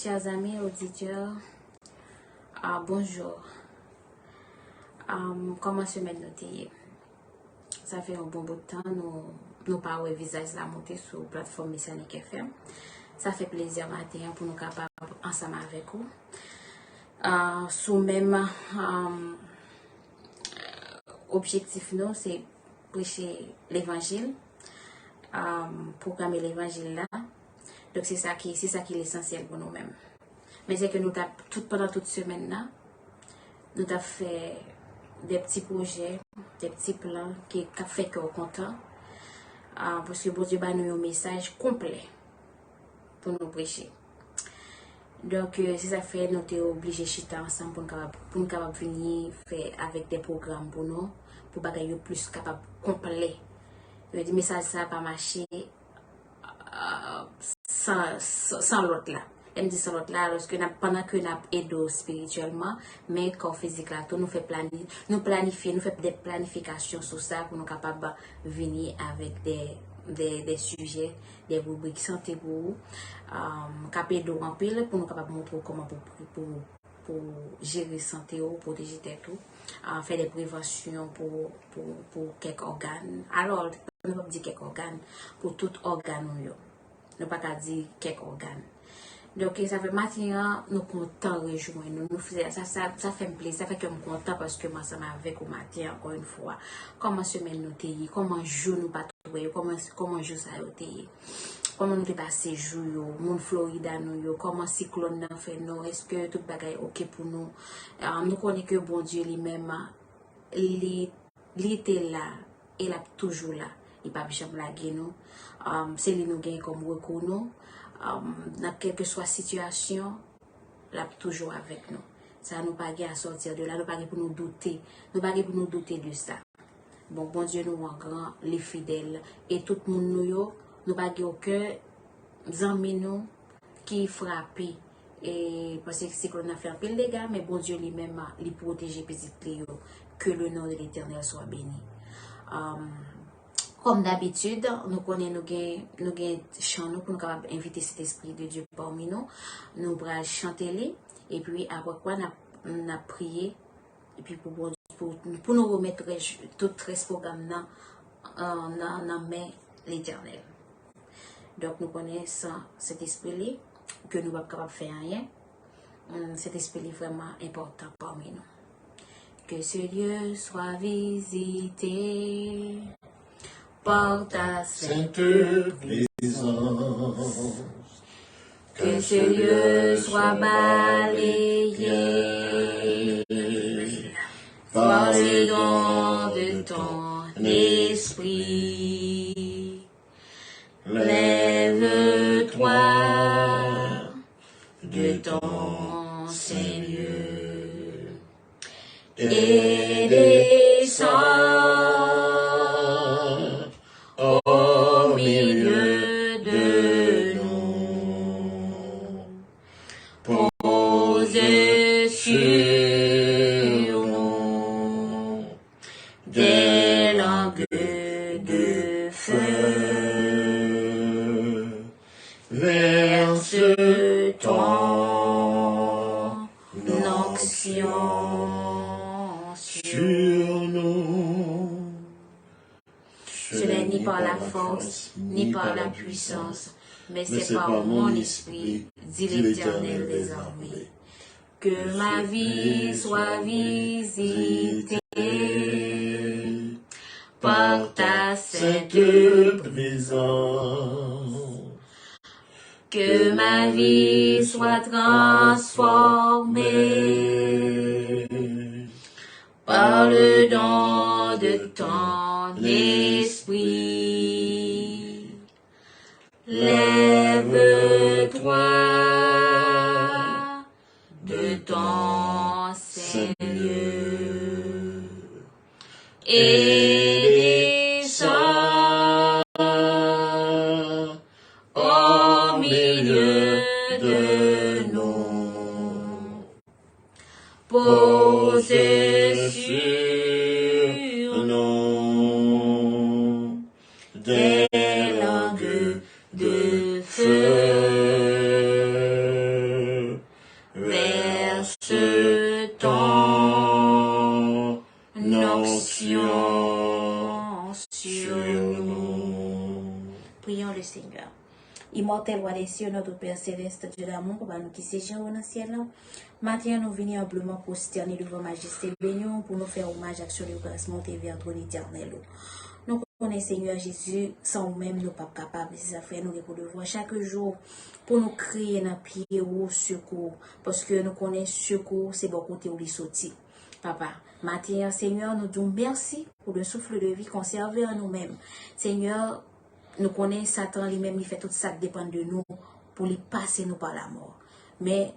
Chers amis auditeurs, bonjour. Comment semaine nous? Ça fait un bon bout de temps, nous parlons de visage la montée sur la plateforme Messianique FM. Ça fait plaisir matin pour nous capables ensemble avec vous. Sous même objectif, nous, c'est prêcher l'évangile, proclamer l'évangile là. Donc c'est ça qui est l'essentiel pour nous-mêmes. Mais c'est que nous pendant toute semaine là, nous avons fait des petits projets, des petits plans qui fait qu'on est content. Parce que bon Dieu a nous un message complet pour nous prêcher. Donc c'est ça fait nous sommes obligés de chiter ensemble pour nous capables venir faire avec des programmes pour nous, pour bagailler plus capable complet. Le message ça pas marcher sans l'autre là. Elle me dit sans l'autre là, pendant que nous aidons spirituellement, mais corps physique là, tout nous fait planifier, nous fait des planifications sur ça pour nous capables de venir avec des sujets, des rubriques santé pour vous, d'eau en pile pour nous capables de montrer comment pour gérer santé ou protéger tout, faire des préventions pour quelques organes. Alors, on ne peut pas dire quelques organes, pour tout organe. Ne pas dire quelques organes. Donc, ça fait maintenant, nous comptons rejoindre. Ça fait un plaisir, ça fait que je suis content parce que moi, ça m'a avec au matin, encore une fois. Comment semaine nous t'ayons, comment jour nous pas trouver, comment jour ça nous t'ayons, comment nous passé jour, mon Florida nous, comment cyclone nous fait nous, est-ce que tout bagaille ok pour nous. Nous connaissons que bon Dieu lui-même, il était là, il est toujours là. Il pas jamais laguer nous. C'est lui nous gagne comme recours nous. Dans quelle que soit situation, là toujours avec nous. Ça nous pas à sortir de là, nous pas pour nous douter, nous pas pour nous douter de ça. Bon Dieu nous en grand, les fidèles et tout le monde nous pas aucun amis nous qui frappent et parce que c'est qu'on a fait un peu les gars, mais bon Dieu lui-même les protéger petit Léo, que le nom de l'Éternel soit béni. Comme d'habitude, nous connaissons nous chant pour nous capables inviter cet esprit de Dieu parmi nous. Nous allons chanter et puis après quoi on a prié et puis pour nous remettre tout ce programme dans main l'Éternel. Donc nous connaissons cet esprit que nous ne sommes pas capables de faire rien. Cet esprit est vraiment important parmi nous. Que ce lieu soit visité par ta sainte présence, que ce lieu soit balayé par le don de ton esprit. Lève-toi de ton Seigneur et descends au milieu de nous, pose sur nous des langues de feu, verse ton onction sur nous. Ce n'est ni par la force, ni par la puissance, mais c'est par mon esprit, dit l'Éternel désormais. Que ma vie soit visitée par ta sainte présence. Que ma vie soit transformée par le don de ton esprit. Lève-toi de ton Seigneur et descends au milieu de nous. Pose sur nous des langues de feu, Immortel roi des cieux, notre Père céleste, Dieu d'amour, papa nous qui séjournons dans le ciel. Maintenant, nous venons humblement prosterner devant majesté bénion pour nous faire hommage à la grâce montée vers ton éternel. Nous connaissons Seigneur Jésus, sans nous-mêmes, nous ne sommes pas capables, ça fait nous pour devoir chaque jour pour nous crier dans pied au secours, parce que nous connaissons secours, c'est bon côté où il sorti. Papa, maintenant, Seigneur, nous disons merci pour le souffle de vie conservé en nous-mêmes. Seigneur, nous connaissons Satan lui-même, il fait tout ça qui dépend de nous pour lui passer nous par la mort. Mais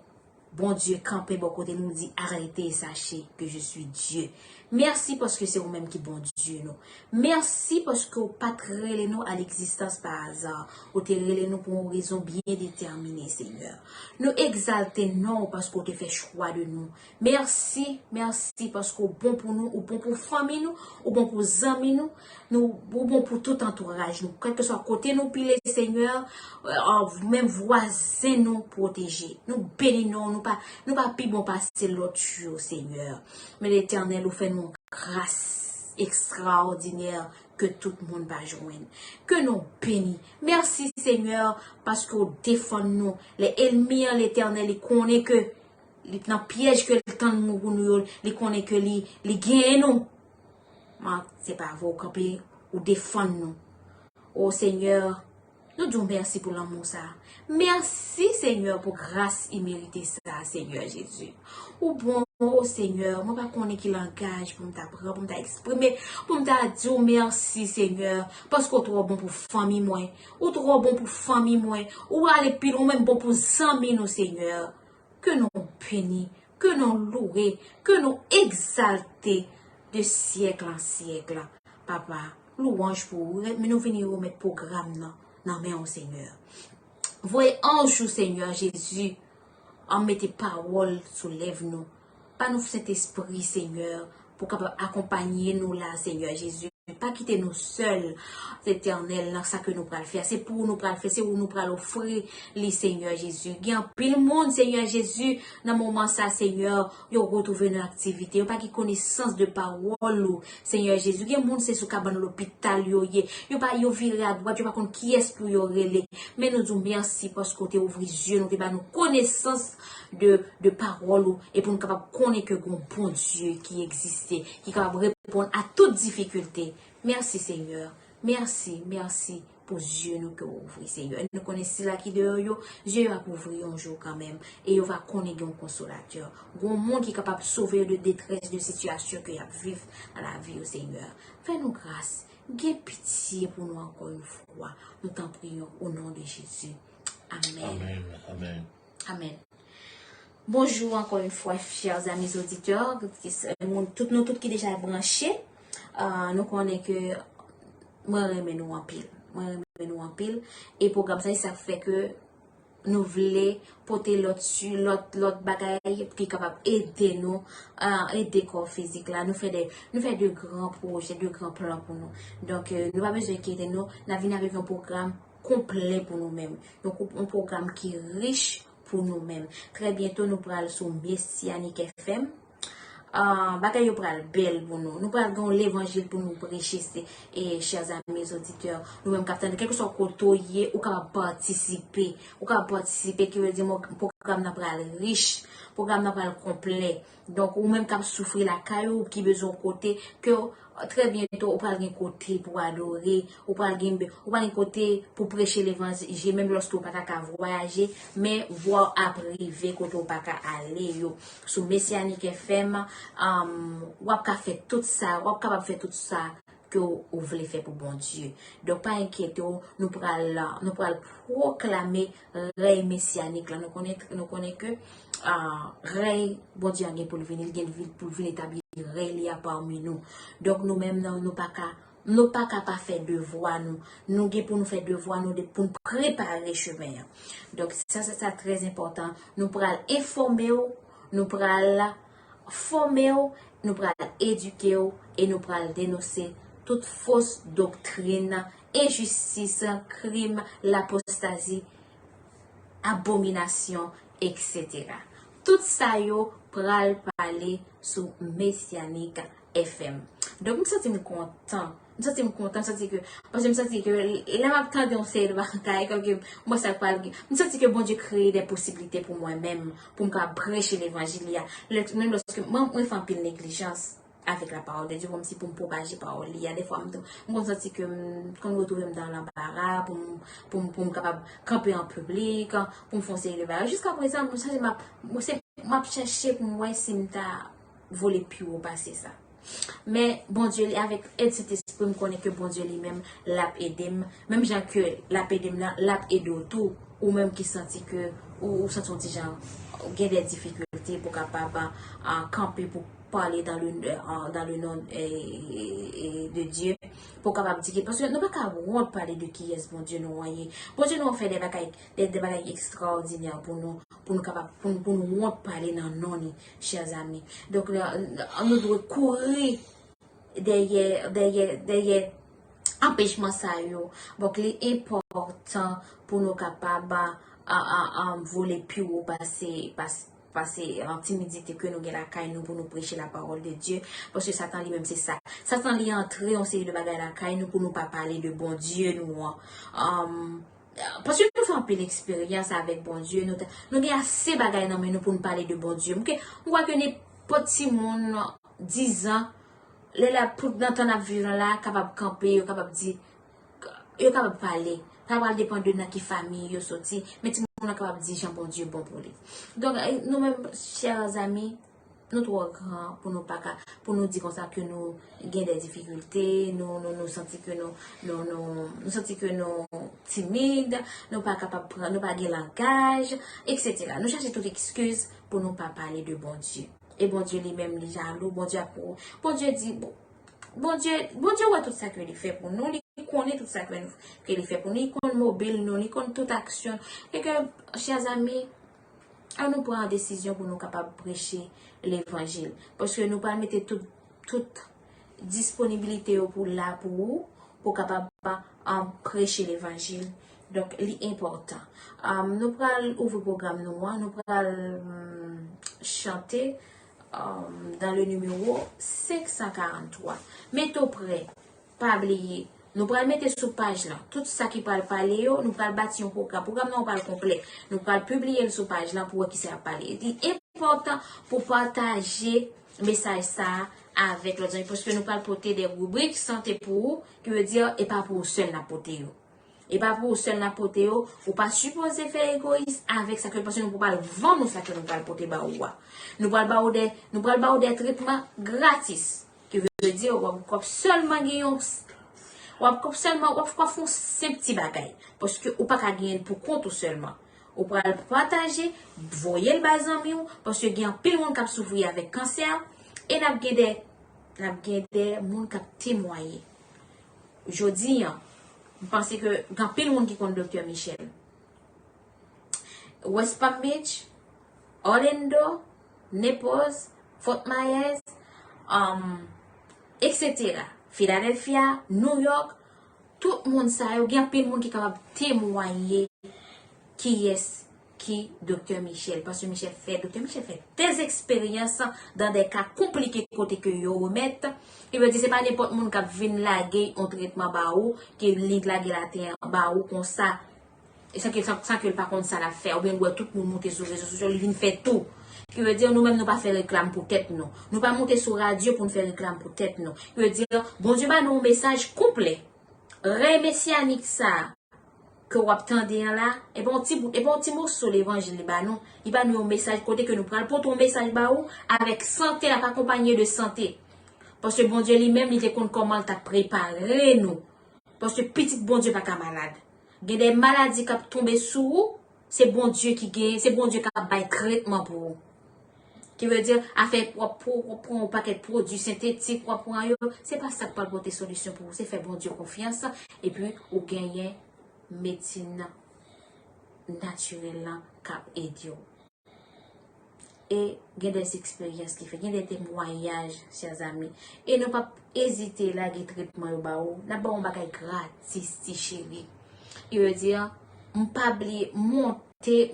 bon Dieu, campé bon côté nous dit arrêtez et sachez que je suis Dieu. Merci parce que c'est vous-même qui bon Dieu nous. Merci parce que vous pas créé nous à l'existence par hasard. Vous créé nous pour une raison bien déterminée, Seigneur. Nous exaltons non parce que vous avez fait choix de nous. Merci, merci parce que vous bon pour nous, ou bon pour famille nous, ou bon pour amis nous, ou bon pour tout entourage nous. Quel que soit côté nous pile, Seigneur, même voisins nous protéger. Nous bénissons, nous pas plus bon passer l'autre jour, Seigneur. Mais l'Éternel nous fait nous grâce extraordinaire que tout le monde va joindre. Que nous bénissons. Merci Seigneur parce que vous défendez nous. Les ennemis, l'Éternel, ils connaissent que dans le piège que le temps nous, ils connaissent que les gagnent nous. C'est pas vous camper ou défendre nous. Oh Seigneur, nous disons merci pour l'amour ça. Merci Seigneur pour grâce imméritée ça, Seigneur Jésus. Ou bon, oh Seigneur, moi pas connais qui langage pour m'apprendre, pour m'exprimer, pour me dire merci Seigneur, parce que trop bon pour famille moi, ou trop bon pour famille moi, ou aller pile ou même bon pour amis nous Seigneur. Que nous bénis, que nous louer, que nous exalter de siècle en siècle. Papa, louange pour vous, mais nous venons remettre programme non mais au Seigneur. Voyez ange Seigneur Jésus, en mettez parole sous lèvres nous. Pas nous cet esprit Seigneur, pour accompagner nous là Seigneur Jésus. Pas quitter nous seuls, éternel, dans ça que nous pourrons faire. C'est pour nous faire, c'est pour nous offrir les Seigneur Jésus. Il y a pile monde, Seigneur Jésus, dans le moment ça, Seigneur, ils ont retrouvé nos activités. Ils n'ont pas qui connaissance de parole, Seigneur Jésus. Il y a monde, c'est sous cabane l'hôpital, ils pas viré à droite, ils pas qui est pour y relayer. Mais nous disons merci parce que tu ouvres les yeux, nous avons connaissance de parole et pour nous capable connaître que bon Dieu qui existait, qui est capable de répondre à toute difficulté. Merci Seigneur. Merci pour Dieu nous que vous ouvrez Seigneur. Nous connaissons là qui dehors, Dieu va ouvrir un jour quand même et il va connaître un consolateur. Un monde qui est capable de sauver de détresse, de situation que y a vivre dans la vie au Seigneur. Fais-nous grâce. Gaie pitié pour nous encore une fois. Nous t'en prions au nom de Jésus. Amen. Amen. Amen. Amen. Bonjour encore une fois, chers amis auditeurs, toutes nous toutes qui déjà branchés. Nous connaissons que moi remets nous en pile. Et programme ça fait que nous voulons porter l'autre bagaille qui est capable d'aider nous, aider corps physique là. Nous faisons de grands projets, de grands plans pour nous. Donc, nous pas besoin d'inquiéter nous. Nous venons avec un programme complet pour nous-mêmes. Donc, un programme qui est riche pour nous-mêmes. Très bientôt, nous parlons sur Messianic FM. Bagaille yo pral belle pour nous. Nous prenons l'évangile pour nous prêcher et chers amis auditeurs. Nous même capter quelque chose côté ou capable participer. Ou capable participer qui veut dire mon programme n'a pas riche, programme n'a pas complet. Donc ou même capable souffrir la caillou qui besoin côté que très bientôt, on parle d'un côté pour adorer, on parle d'un côté pour prêcher l'évangile, même lorsque on ne peut pas voyager, mais voir à privé quand on ne peut pas aller. Sur Messianic FM, on peut faire tout ça, on peut faire tout ça que vous voulez faire pour bon Dieu. Donc, pas inquiétez, nous pourrons proclamer Rey Messianique. Nous connaissons que Rey, bon Dieu, pour venir établir Rey parmi nous. Donc, nous-mêmes, nous pas capable faire devoir nous pour nous faire devoir nous pour nous préparer le chemin. Donc, ça, c'est très important. Nous pourrons informer, nous pourrons former, nous pourrons éduquer et nous pourrons dénoncer toute fausse doctrine, injustice, crime, l'apostasie, abomination, etc. Tout ça, yo pral parler sur Messianic FM. Donc, nous sommes contents Je me sens content, parce que je me sens que là, m'attendais on sait le bagaille, comme que moi, ça parle, je me sens que bon Dieu crée des possibilités pour moi-même, pour me prêcher l'évangile, même lorsque, moi, je fais un peu de négligence avec la parole de Dieu, comme si pour me propager la parole, il y a des fois, je me sens que, quand je me retrouve dans l'embarras, pour me capable camper en public, pour me foncer le barrage, jusqu'à présent, m'a cherché pour moi, si m'ta volé plus au passé ça. Mais bon Dieu, avec aide cet esprit, je connais que bon Dieu lui-même l'a aidé. Même gens que l'a aidé, l'a aidé tout. Ou même qui sentit que, ou sentit gens, il y a des difficultés pour capable camper, pour parler dans le nom de Dieu. Pour capable dire, parce que nous ne pouvons pas parler de qui est bon Dieu nous voyez. Bon Dieu nous fait des bagailles extraordinaires pour nous parler dans nos chers amis. Donc, nous devons courir derrière empêchement ça yo. Donc, il est important pour nous capables voler plus haut, passer en timidité que nous avons la caille nous pour nous prêcher la parole de Dieu. Parce que Satan lui-même c'est ça. Satan lui entré en série de bagaille la caille nous pour nous pas parler de bon Dieu nous. Parce que nous faisons un peu l'expérience avec bon Dieu. Nous avons assez de bagaille dans nous pour nous parler de bon Dieu. On voit que les petits monde 10 ans, là, pour dans ton avion là, capable de camper, capable de dire, capable de parler. Ça va dépendre de notre famille, sorti. Mais tout le monde est capable de dire, Jean, bon Dieu, bon pour lui. Donc, nous-mêmes, chers amis, nous trop grands pour nous dire comme ça que nous avons des difficultés, nous sentons que nous timides, nous pas capables de prendre, nous pas de langage, etc. Nous cherchons toute excuse pour nous pas parler de bon Dieu. Et bon Dieu lui-même, les jaloux, bon Dieu dit, bon Dieu voit tout ça qu'il fait pour nous, il connaît tout ça qu'il fait pour nous, il connaît mobile, nous, il connaît toute action. Et que, chers amis, nous prenons une décision pour nous capables de prêcher l'évangile. Parce que nous pas mettre toute disponibilité pour là pour capable de prêcher l'évangile. Donc, l'important. Nous prenons ouvrir le programme, nous prenons chanter dans le numéro 543. Mettez prêt, pas oublier. Nous allons mettre sur page là. Tout ça qui parle parler, nous allons bâtir un programme. Programme non parle complet. Nous allons publier sur page là pour qui ça parler. C'est important pour partager le message ça avec les gens. Parce que nous allons porter des rubriques santé pour vous, qui veut dire et pas pour seul la porter. Et pas pour seul la porter, ou pas supposer faire égoïste avec ça que parce que nous ne pouvons pas vendre ça que nous allons porter ba ou. Nous allons des traitements gratis. Qui veut dire ou seulement gagner ou seulement ou font ces petits bagailles parce que ou pas gagner pour compte seulement. Ou pour partager, voyez le bazan mieux parce que gagne pile monde qui souffrir avec cancer et n'a des monde qui témoigner. Aujourd'hui, je pense que il y a plein de monde qui connaît Dr. Michel. West Palm Beach, Orlando, Naples, Fort Myers, etc. Philadelphia, New York, tout le monde sait, il y a plein de monde qui est capable de témoigner qui est Dr. Michel. Parce que Dr. Michel fait des expériences dans des cas compliqués côté que vous remettez. Il veut dire c'est pas n'importe monde qui vient laguer un traitement baou, qui vient laguer la terre baou comme ça. Et ça que par contre ça la fait. Ou bien tout le monde monter sur les réseaux sociaux, il vient faire tout. Qui veut dire nous-mêmes nous pas faire réclame pour tête nous. Nous pas monter sur radio pour nous faire réclame pour tête nous. Qui veut dire bon Dieu bah nous un message complet. Messianique ça que vous attendez là et bon petit mot sur l'évangile bah non, il va nous un message côté que nous prenons pour ton message bah ou avec santé la accompagné de santé. Parce que bon Dieu lui-même il te compte comment t'a préparé nous. Parce que petit bon Dieu pas malade. Il y a des maladies qui tombent sous vous, c'est bon Dieu qui gagne, c'est bon Dieu qui a bail traitement pour vous. Qui veut dire, à faire pour un paquet de produits synthétiques, c'est pas ça qui peut apporter solution pour vous, c'est faire bon Dieu confiance, et puis, vous gagnez médecine naturelle qui aide. Et il y a des expériences qui fait, il y a des témoignages, chers amis. Et ne pas hésiter là, les traitements, n'a pas un bagage gratis, chérie. Il veut dire, on pas oublier, monter,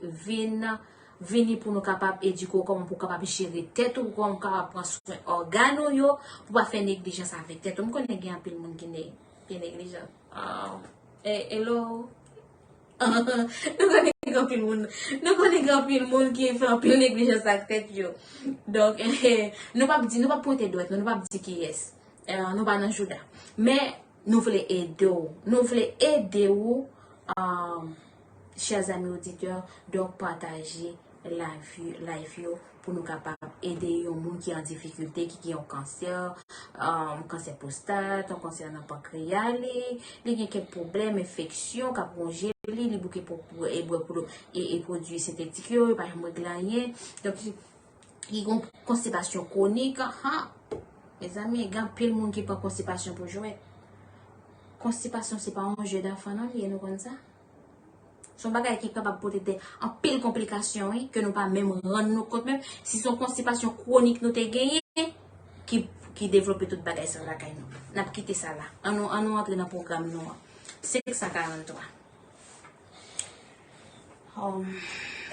vin, venir pour nous capables éduquer comment pour capable gérer tête ou comment capable prendre soin organes yo pour pas faire négligence avec tête. On connaît bien peu de monde qui est négligent. Hello. Nous connaissons grand pile monde. Nous connaissons grand pile monde qui fait un peu négligence avec tête yo. Donc nous pas pointer droite, nous pas dire qui est. Nous pas dans Juda. Mais nous voulons aider ou. Nous voulons aider ou, chers amis auditeurs, donc partager live pour nous capables d'aider les gens qui sont en difficulté, qui ont cancer, cancer prostate, cancer dans le pancréas, les qui ont quelques problèmes, infections, qui ont rongé, les bouquets pour et produits synthétiques, par exemple, glanien, donc qui ont constipation chronique. Mes amis, il y a plein de monde qui prend constipation pour jouer. Constipation, ce n'est pas un jeu d'enfant, non, il y a nous comme ça. Son bagage qui est capable de porter en pile complications, que nous pas même rendre nous compte, même si son constipation chronique nous t'est gagné, qui développe toute bagage sur la caille. Nous avons quitté ça là. On entre dans le programme noir. 543.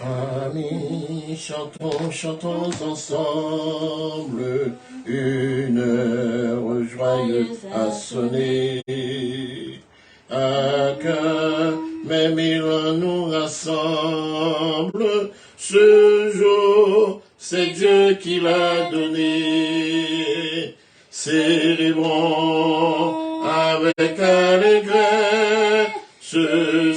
Amis, chantons ensemble, une heure joyeuse a sonné. À cœur, même il nous rassemble. Ce jour, c'est Dieu qui l'a donné. Célébrons avec allégresse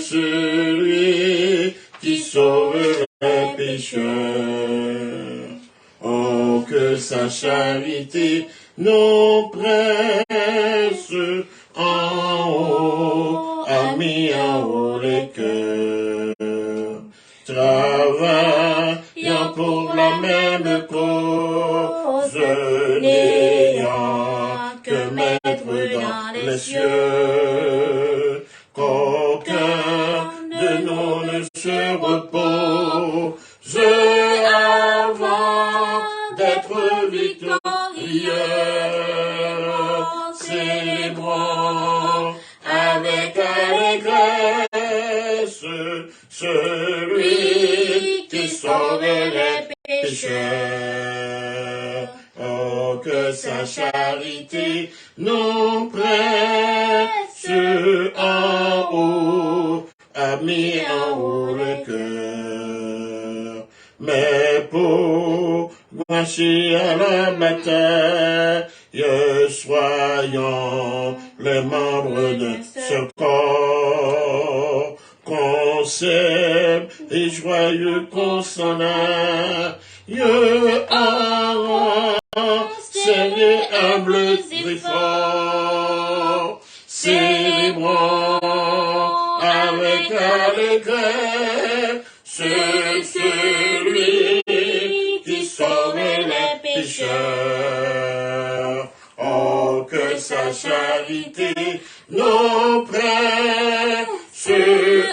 celui qui sauve les pécheurs. Oh, que sa charité nous presse en haut, a mis en haut les cœurs. Travaillant pour la même cause, n'ayant que mettre dans les cieux. Qu'aucun de nous ne se repose avant d'être victorieux. Célébrons avec allégresse celui qui sauve les pécheurs. Oh, que sa charité nous presse en haut, a mis en haut le cœur. Mais pour gouacher à la bataille, soyons les membres de ce corps, conserve et joyeux qu'on s'en aille, sérieux, humble et fort. Célébrons avec allégresse celui qui sauve les pécheurs. Oh, que sa charité nous presse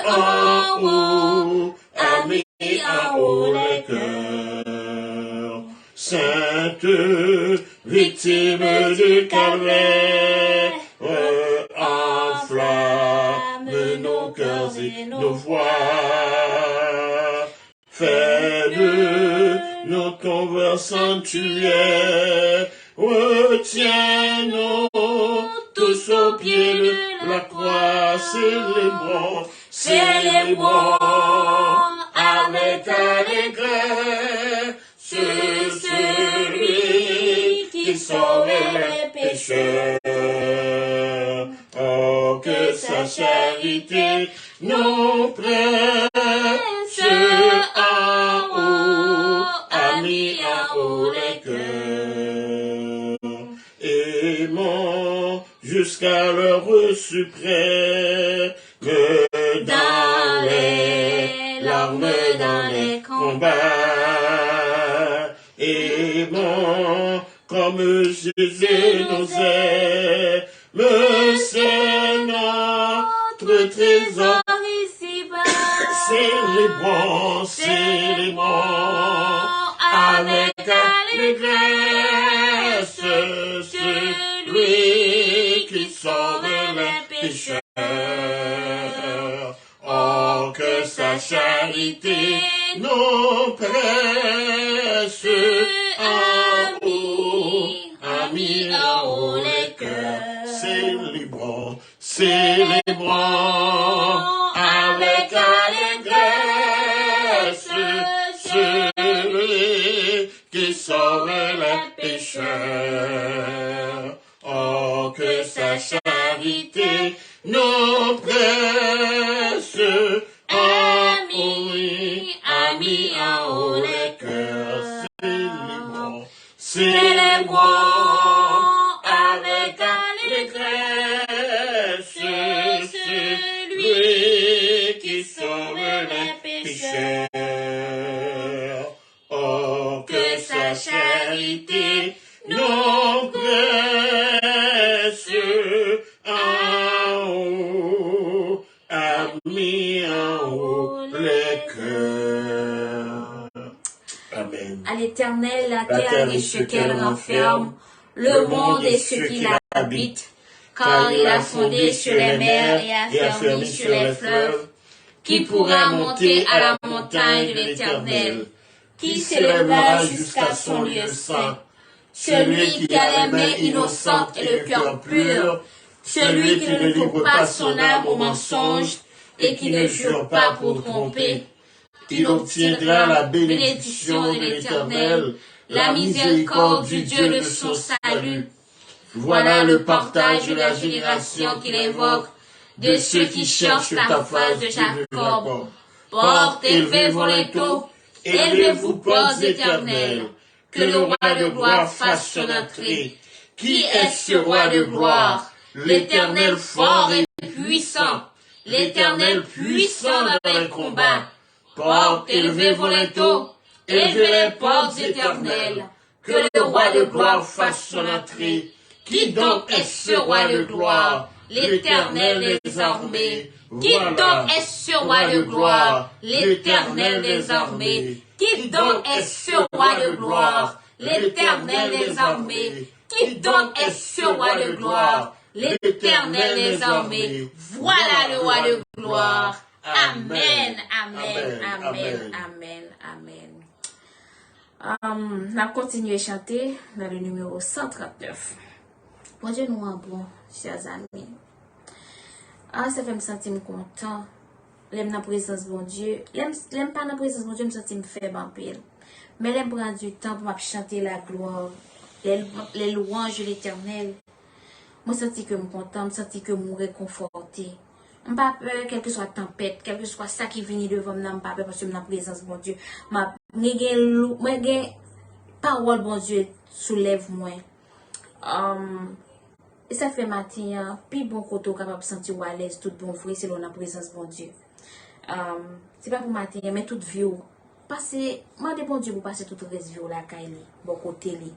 en haut, a mis en haut les cœurs. Sainte victime du calvaire, enflamme nos cœurs et nos voix. Fais de nos tombes sanctuaires, retiens-nous tous au pied de la croix. Célébrons avec allégresse celui qui sauve les pécheurs. Oh, que sa charité nous presse en haut, a mis en haut les cœurs. Aimons jusqu'à l'heure suprême, dans les larmes, dans les combats. Aimons comme Jésus nous aime, c'est notre trésor ici-bas. Célébrons avec allégresse celui qui sauve les pécheurs. Oh, que sa charité nos précieux amis, amis en haut les cœurs, célébrons avec allégresse celui qui sauve les pécheurs. Oh, que sa charité nos précieux amis, amis en haut les cœurs, célébrons avec allégresse celui qui sauve les pécheurs. Oh, que sa charité nos précieux amis en haut les cœurs. Amen. À l'Éternel, la terre et ce qu'elle renferme, le monde et ceux qui l'habitent, car il a fondé sur les mers et affermi sur les fleuves. Qui pourra monter à la montagne de l'Éternel? Qui s'élèvera jusqu'à son lieu saint? Celui qui a les mains innocentes et le cœur pur, celui qui ne livre pas son âme au mensonge et qui ne jure pas pour tromper. Il obtiendra la bénédiction de l'Éternel, la miséricorde du Dieu de son salut. Voilà le partage de la génération qu'il invoque, de ceux qui cherchent la face de Jacob. Portes élevées vos linteaux, élevez-vous portes éternelles, que le roi de gloire fasse son entrée. Qui est ce roi de gloire? L'Éternel fort et puissant, l'Éternel puissant dans les combats. Portes élevées vos linteaux, élevez les portes éternelles, que le roi de gloire fasse son entrée. Qui donc est ce roi de gloire? L'Éternel des armées. Qui donc est ce roi de gloire? L'Éternel des armées. Qui donc est ce roi de gloire? L'Éternel des armées. Qui donc est ce roi de gloire? L'Éternel des armées. Voilà le roi de gloire. Amen, amen, amen, amen, amen. On a continué à chanter dans le numéro 139. Bon Dieu nous en bon, chers amis. Ah, ça fait me sentir content. L'aime dans la présence de bon Dieu. L'aime pas dans la présence de bon Dieu, me sentir faible en pile. Mais l'aime prendre du temps pour chanter la gloire, les louanges de l'Éternel. Moi, sentis que je suis content, je sentis que je suis réconforté. Je n'ai pas peur, quelle que soit la tempête, quel que soit ça qui vient devant moi, je n'ai pas peur parce que je suis dans la présence de bon Dieu. Je parole bon Dieu soulève-moi. Et ça fait matin, puis bon côté capable de sentir à l'aise, tout bon vrai, c'est dans la présence de bon Dieu. C'est pas pour matin, mais toute vie. Passer, moi, de bon Dieu, pour passer toute reste vie la caille, bon côté li.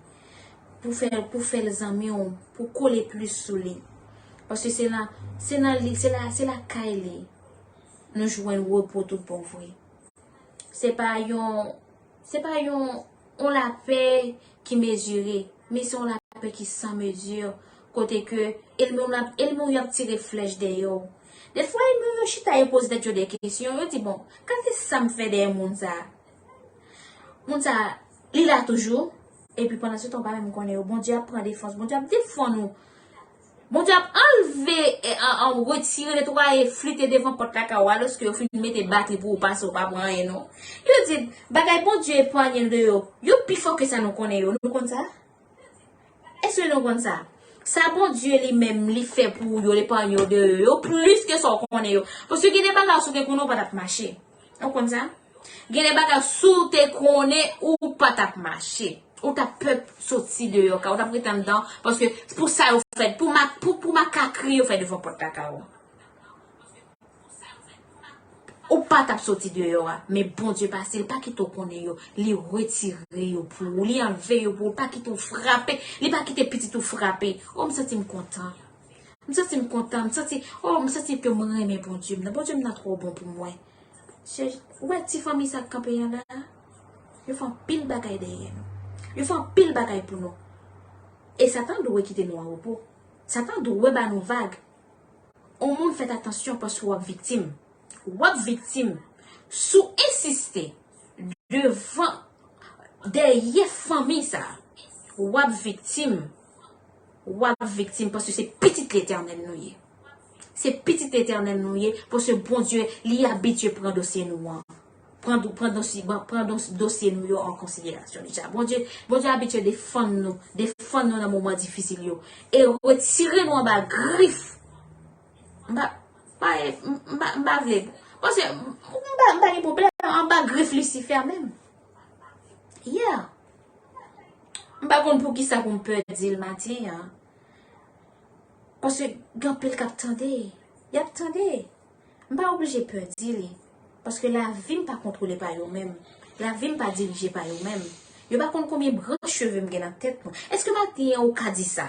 Pour faire les amis, pour coller plus sous lui. Parce que c'est la caille. Nous jouons un repos tout bon vrai. C'est pas on la paix qui mesure, mais c'est on la paix qui sans mesure. Côté que, elle m'a tiré flèche d'ailleurs. Des fois, elle me chita et pose des questions. Je dis bon, quand est-ce que ça me fait des moun ça, il là toujours. Et puis pendant ce temps, pas même connaît. Bon Dieu prend défense. Bon Dieu défend nous. Bon Dieu enlever en retirer les trois et flûter devant porte cacao lorsque vous mettez batterie pour passer au pas prendre rien non. Il dit bagay bon Dieu épargne de yo. Yo plus fort que ça nous connaît yo. Nous comme ça. Est-ce que nous comme ça? Ça bon Dieu lui-même lui fait pour yo l'épargne de yo plus que ça connaît yo. Parce que il y a des bagages sur que qu'on pas t'a marcher. On comme ça. Il y a des bagages sur te connaît ou pas t'a marcher. Ou ta peuple sorti de yo, ou ta prétend dedans, parce que c'est pour ça vous faites, pour ma cacri, vous faites devant porte cacao. Ou pas t'a sorti de yo, mais bon Dieu, parce qu'il pas qui te connaît yo, li retirer yo pour, li enlever yo pour, pas qui te frapper, li pas qui te petit te frapper. Oh, me senti content. Me senti content, me senti que me remet bon Dieu, bon Dieu m'a trop bon pour moi. Ouais, ti famille ça campé là. Yo font pile bagaille derrière. Ils font pile bagaille pour nous. Et Satan doit quitter nous en repos. Satan doit ba nous vague. Au monde fait attention parce que vous êtes victime. Vous êtes victime. Sous insister. devant, derrière famille ça, wap victime parce que c'est petit l'éternel nous y. C'est petit l'éternel nous y parce que bon Dieu, li habitué prendre dossier nous. Prendre dossier nous en considération déjà. Bon Dieu habitué défendre nous dans un moment difficile yo et retirer nous en bas griffe. M'a vle parce que m'a des problèmes en bas griffe Lucifer même. Yeah. M'a kon pour qui ça qu'on peut dire le matin hein. Parce que grand pile cap tendé. Y attendez. M'a obligé peut dire parce que la vie pas contrôlée par eux-mêmes. La vie pas dirigée par eux-mêmes. Yo pas compte combien de cheveux me dans tête. Est-ce que matin on ka dit ça?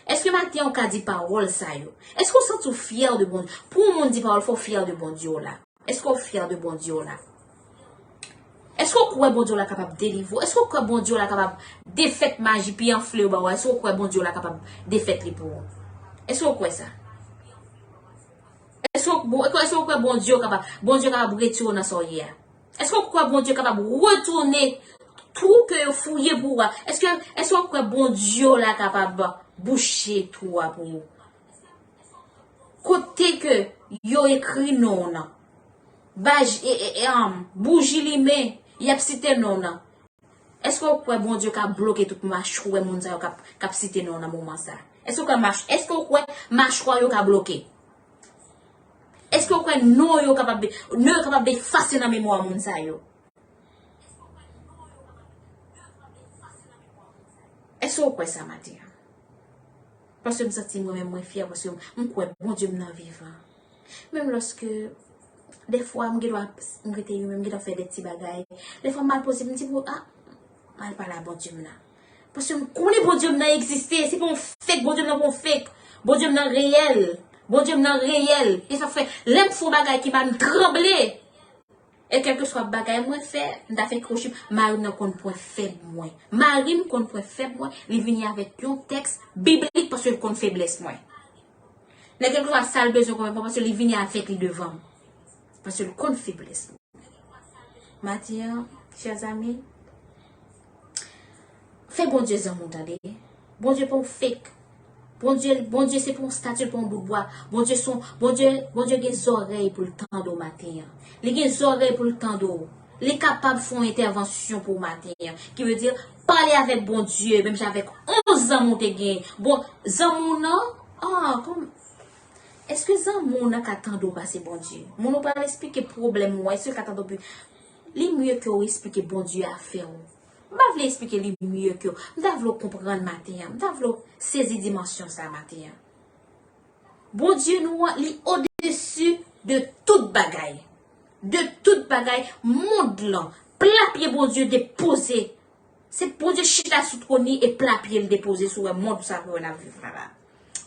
Est-ce que matin on ka dit parole ça yo? Est-ce qu'on sent tout fier de bon Dieu? Pour monde dit parole faut fier de bon Dieu là. Est-ce qu'on fier de bon Dieu là? Est-ce qu'on croit bon Dieu là capable de délivrer? Est-ce qu'on croit bon Dieu là capable de faire magie puis enfler au bas? Est-ce qu'on croit bon Dieu là capable de faire les pour? Est-ce qu'on croit ça? Est-ce qu'on croit bon Dieu capable retourner dans son hier? Est-ce qu'on croit bon Dieu capable retourner tout que fouiller pour? Est-ce qu'on croit bon Dieu là capable boucher tout pour? Côté que yo écrit non non. Bougie li main, y a cité non non. Est-ce qu'on croit bon Dieu qu'a bloqué tout marche ou moun sa qu'a cité non dans moment ça? Est-ce qu'on croit marche yo qu'a bloqué? Est-ce qu'on croit non yo capable d'effacer dans mémoire moun sa yo? Est-ce qu'on croit ça matin? Parce que je me sens moi-même moins fier parce que je crois bon Dieu m'en vivant. Même lorsque des fois je dois faire des petits bagailles. Des fois mal posé me dit mal pas la bon Dieu m'en. Parce que je connais bon Dieu m'en exister, c'est pas un fake, bon Dieu m'en pas fake. Bon Dieu m'en réel. Bon Dieu m'en réel. Et ça fait l'aime faux bagaille qui va me trembler. Et quelque soit bagaille moi fait, m'a fait crocher, Marie ne compte point faible moi. Marie ne compte point faible moi, il vient avec un texte biblique parce que compte faiblesse moi. Mais quelque soit sale besoin comme parce que il vient avec lui devant. Parce que compte faiblesse. Mathieu, chers amis, fais bon Dieu en m'entendez. Bon Dieu pour fake. Bon Dieu c'est pour un statut pour un bout de bois. Bon Dieu a des oreilles pour le temps d'eau matin. Il a des oreilles pour le temps d'eau. Il est capable de faire une intervention pour matin. Qui veut dire parler avec bon Dieu. Même avec 11 ans, mon te bon, zamou non? Ah, comme. Est-ce que zamou n'a qu'à temps d'eau passer bon Dieu? Mon n'a pas expliquer problème moi. Est-ce qu'à temps d'eau il mieux que vous expliquer bon Dieu à faire. Je vais expliquer les mieux que je vais comprendre matin. Je vais saisir dimension ça matin. Bon Dieu nous est au-dessus de toute bagaille. De toute bagaille, monde là, plat pied bon Dieu déposé. C'est bon Dieu chita sous trône et plat pied le déposer sur le monde ça qu'on a vu là.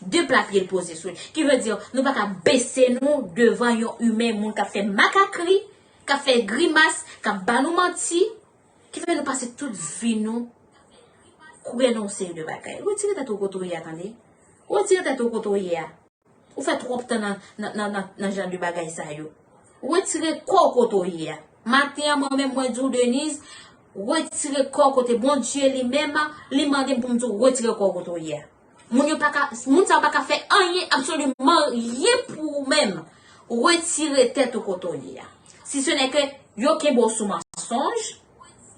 Deux plat pied le poser sur. Qui veut dire nous pas baisser nous devant un humain monde qui fait macaquerie, qui fait grimace, qui ba nous menti. Qui fait nous passer toute vie nous courir dans série de bagaille. Retirez ta côté attendez. Retirez ta côté ou fait trop temps dans genre de bagaille ça yo. Retirez corps côté matin moi même moi jour Denise retirez corps côté bon Dieu lui-même lui mandé pour me retirer corps côté moun ça pas faire rien absolument rien pour même retirer tête au côté si ce n'est que yo qui bon sous mensonge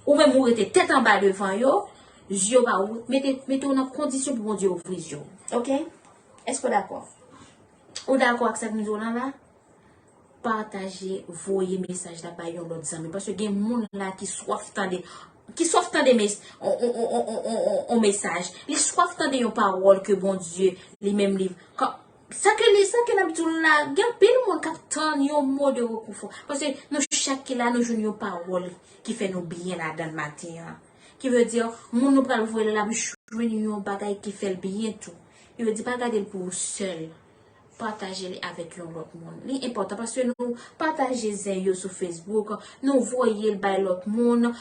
ou même vous êtes tête en bas devant yo, Dieu va ou mettez en condition pour mon Dieu ouvrir yo. OK? Est-ce que d'accord? Ou d'accord avec cette mise là? Partagez, voyez message là bas yon l'autre amis parce que gen moun là qui soif tande on message. Ils soif tande yon parole que bon Dieu lui-même livre. Ça que l'habitude là, gen pile monde qui attend yon mot de recoufo parce que nous chaque là nous joue yon parole qui fait nous bien là dans le matin. Qui veut dire moun nous pral voir la jouer yon bagaille qui fait bien tout. Il veut dire pas garder pour seul. Partagez avec l'autre monde. C'est important parce que nous partageons sur Facebook, nous voyons le bail l'autre monde,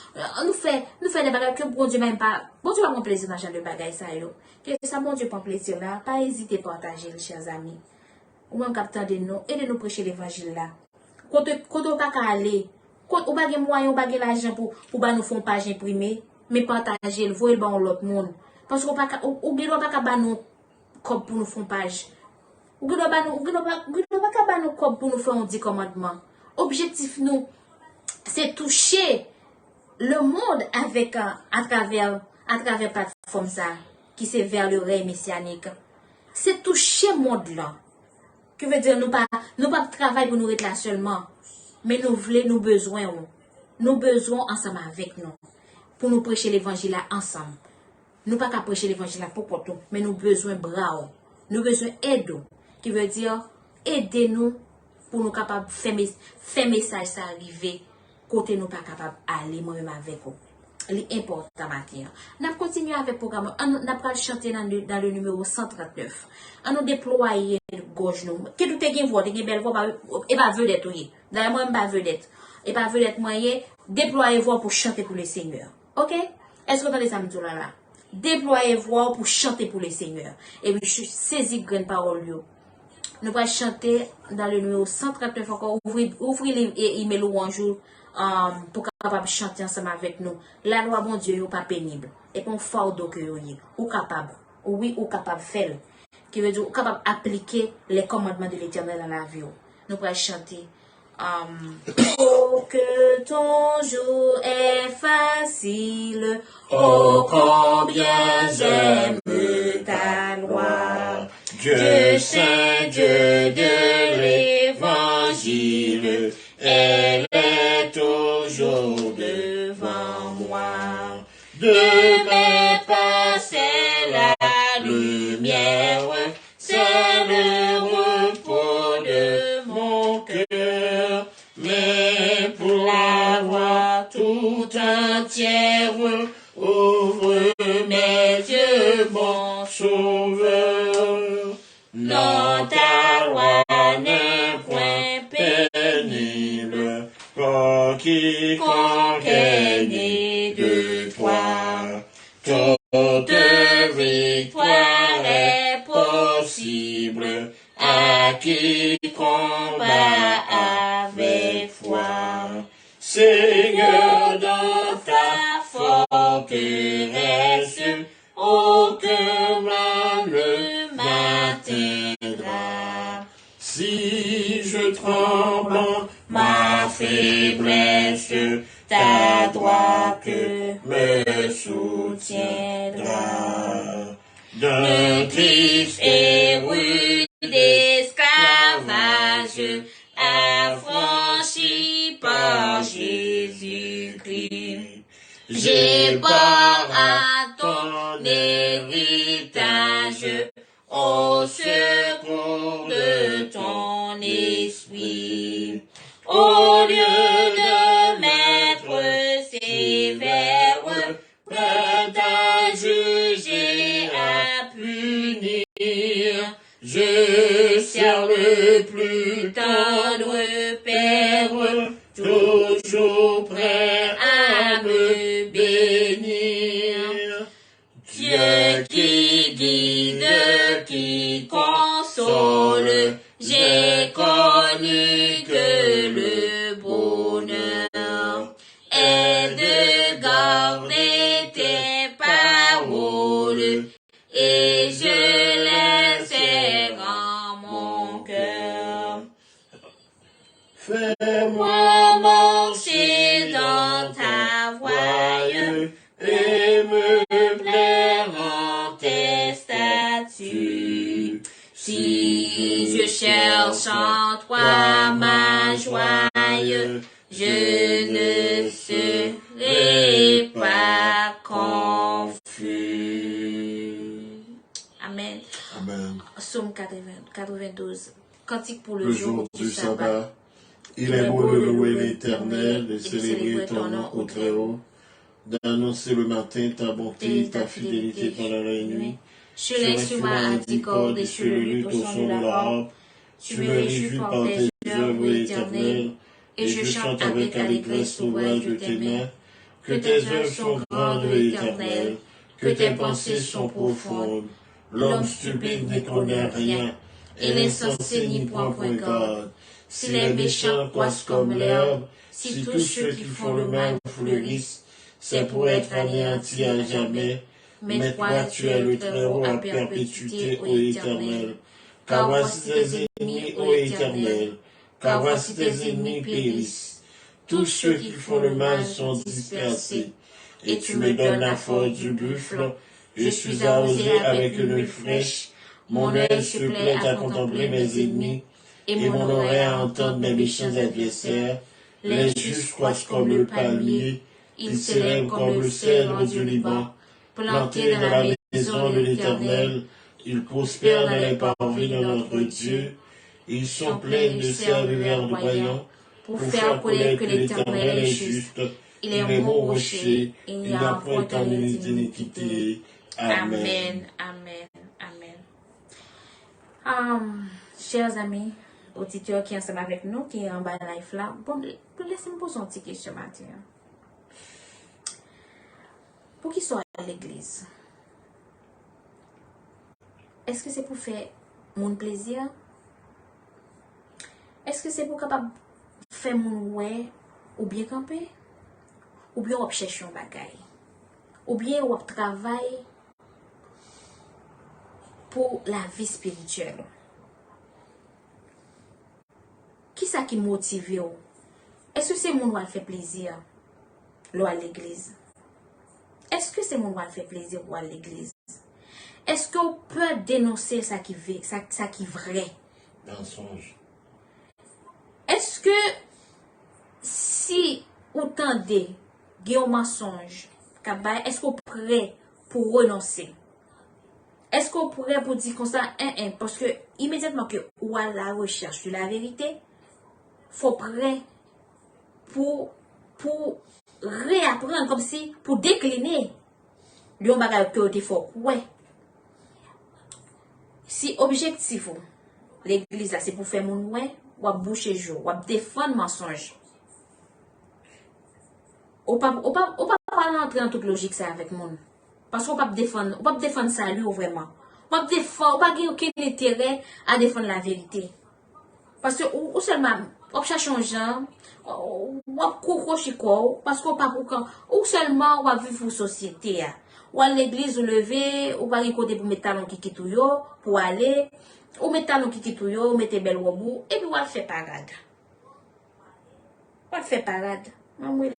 nous fait des bagages que bon Dieu même pas, bon Dieu pas mon plaisir dans genre de bagages ça yo. Que ça bon Dieu prend plaisir là, pas hésiter à partager chers amis. Ou même capteur de nous, aidez-nous prêcher l'évangile là. Quand on pas aller, Ou pas de moyen, ou pas de l'argent pour nous faire une page imprimée, mais partager le voyer dans l'autre monde. Parce qu'on pas ou doit pas ba nous comme pour nous faire une page. Ou doit pas ba nous comme pour nous faire un 10 commandements. Objectif nous c'est toucher le monde avec à travers plateforme ça qui c'est vers le règne messianique. C'est toucher le monde là. Que veut dire nous pas travailler pour nous être là seulement, mais nous voulons nous besoin ensemble avec nous pour nous prêcher l'évangile là ensemble. Nous pas qu'à prêcher l'évangile là pour tout, mais nous besoin bras, nous besoin aide, qui veut dire aider nous pour nous capable faire message ça arriver côté nous pas capable aller moi-même avec vous. L'important matin. Nous continuons avec le programme. On a chanter dans le numéro 139. On nous déployer gauche nous. Qui tout est voix, une belle voix et pas vedette oui. D'ailleurs moi pas vedette. Et pas vedette moyen déployer voix pour chanter pour le Seigneur. OK? Est-ce que vous entendez ça me là? Déployer voix pour chanter pour le Seigneur. Et puis je saisis grande parole yo. Nous allons chanter dans le numéro 139 encore ouvrir l'email ou un jour pour capable chanter ensemble avec nous. La loi bon Dieu n'est pas pénible et pour fardeau que ou capable oui ou capable faire qui veut dire capable appliquer les commandements de l'Éternel dans la vie. Nous allons chanter oh que ton jour est facile, oh combien j'aime ta loi. Dieu Saint, Dieu de l'Évangile, elle est toujours devant moi. De mes pas, c'est la lumière, c'est le repos de mon cœur. Mais pour la voir tout entière, ouvre mes yeux, mon sauveur. Non, ta loi n'est point pénible, pour quiconque est né de toi. Toute victoire est possible à qui combat avec foi. Seigneur, dans ta forteresse, aucun mal ne m'atteindra. Si je tremble en ma faiblesse, ta droite me soutiendra. D'un triste et rude esclavage, affranchi par Jésus-Christ, j'ai part à ton héritage, au secours de ton esprit. Au lieu de m'être sévère, prêt à juger, à punir, je sers le plus tendre Père, toujours prêt à me bénir. Dieu qui guide, qui console, j'ai connu que le bonheur est de garder tes paroles, et je les serre en mon cœur. Fais-moi marcher dans ta voie et me plaire en tes statuts. Si je cherche en toi ma joie, je ne serai pas confus. Amen. Amen. Psaume 92. Cantique pour le jour du sabbat. sabbat. Il est beau de louer l'Éternel, de célébrer ton nom au Très-Haut, d'annoncer le matin ta bonté, ta fidélité pendant la nuit. Sur l'instrument à 10 cordes et sur le luth au son de la harpe, tu me réjouis par tes œuvres éternelles, et je chante avec allégresse l'ouvrage de tes mains, que tes œuvres sont grandes et éternelles, que tes pensées sont profondes. L'homme stupide n'y connaît rien, et l'insensé n'y prend point garde. Si les méchants croissent comme l'herbe, Si tous ceux qui font le mal fleurissent, c'est pour être anéantis à jamais. Mais toi, tu es le Très-Haut à perpétuité, ô Éternel. Car voici tes ennemis, ô Éternel. Car voici tes ennemis périssent. Tous ceux qui font le mal sont dispersés. Et tu me donnes la force du buffle. Je suis arrosé avec une huile fraîche. Mon œil se plaît à contempler mes ennemis. Et mon oreille à entendre mes méchants adversaires. Les justes croissent comme le palmier. Ils s'élèvent comme le cèdre du Liban. Plantés dans la maison de l'Éternel, ils prospèrent dans les parvis de notre Dieu. Ils sont pleins de cerveaux verdoyants pour faire connaître que l'Éternel est juste. Il est mon rocher, il n'y a point d'iniquité. Amen. Amen. Amen. Chers amis, auditeurs qui sont ensemble avec nous, qui est en bas de la life là, bon, laissez-moi poser une petite question matin. Pour qui sont à l'église? Est-ce que c'est pour faire mon plaisir? Est-ce que c'est pour capable faire mon ouais ou bien camper? Ou bien on cherche un bagage? Ou bien on travaille pour la vie spirituelle? Qui ça qui motive? Est-ce que c'est mon ouais fait plaisir? L'eau à l'église? Est-ce que c'est mon droit de faire plaisir ou à l'église? Est-ce qu'on peut dénoncer ça qui est vrai? Mensonge. Est-ce que si vous tendez un mensonge, est-ce qu'on est prêt pour renoncer? Est-ce qu'on pourrait pour dire comme ça, parce que immédiatement que ou à la recherche de la vérité, faut prêt pour réapprendre comme si pour décliner le bagage que tu fais. Ouais. Si objectif l'église là c'est pour faire mon ouais ou à boucher jour ou à défendre mensonge. Ou pas rentrer dans toute logique ça avec mon parce qu'on pas défendre ça lui vraiment. On pas aucun intérêt à défendre la vérité. Parce que ou seulement on cherche un genre parce qu'on pas ou seulement on va vivre une société ou à l'église ou lever ou pas côté pour mettre talon qui kitouyo pour aller ou mettre talon qui kitouyo mettre belle robe et puis on fait parade moi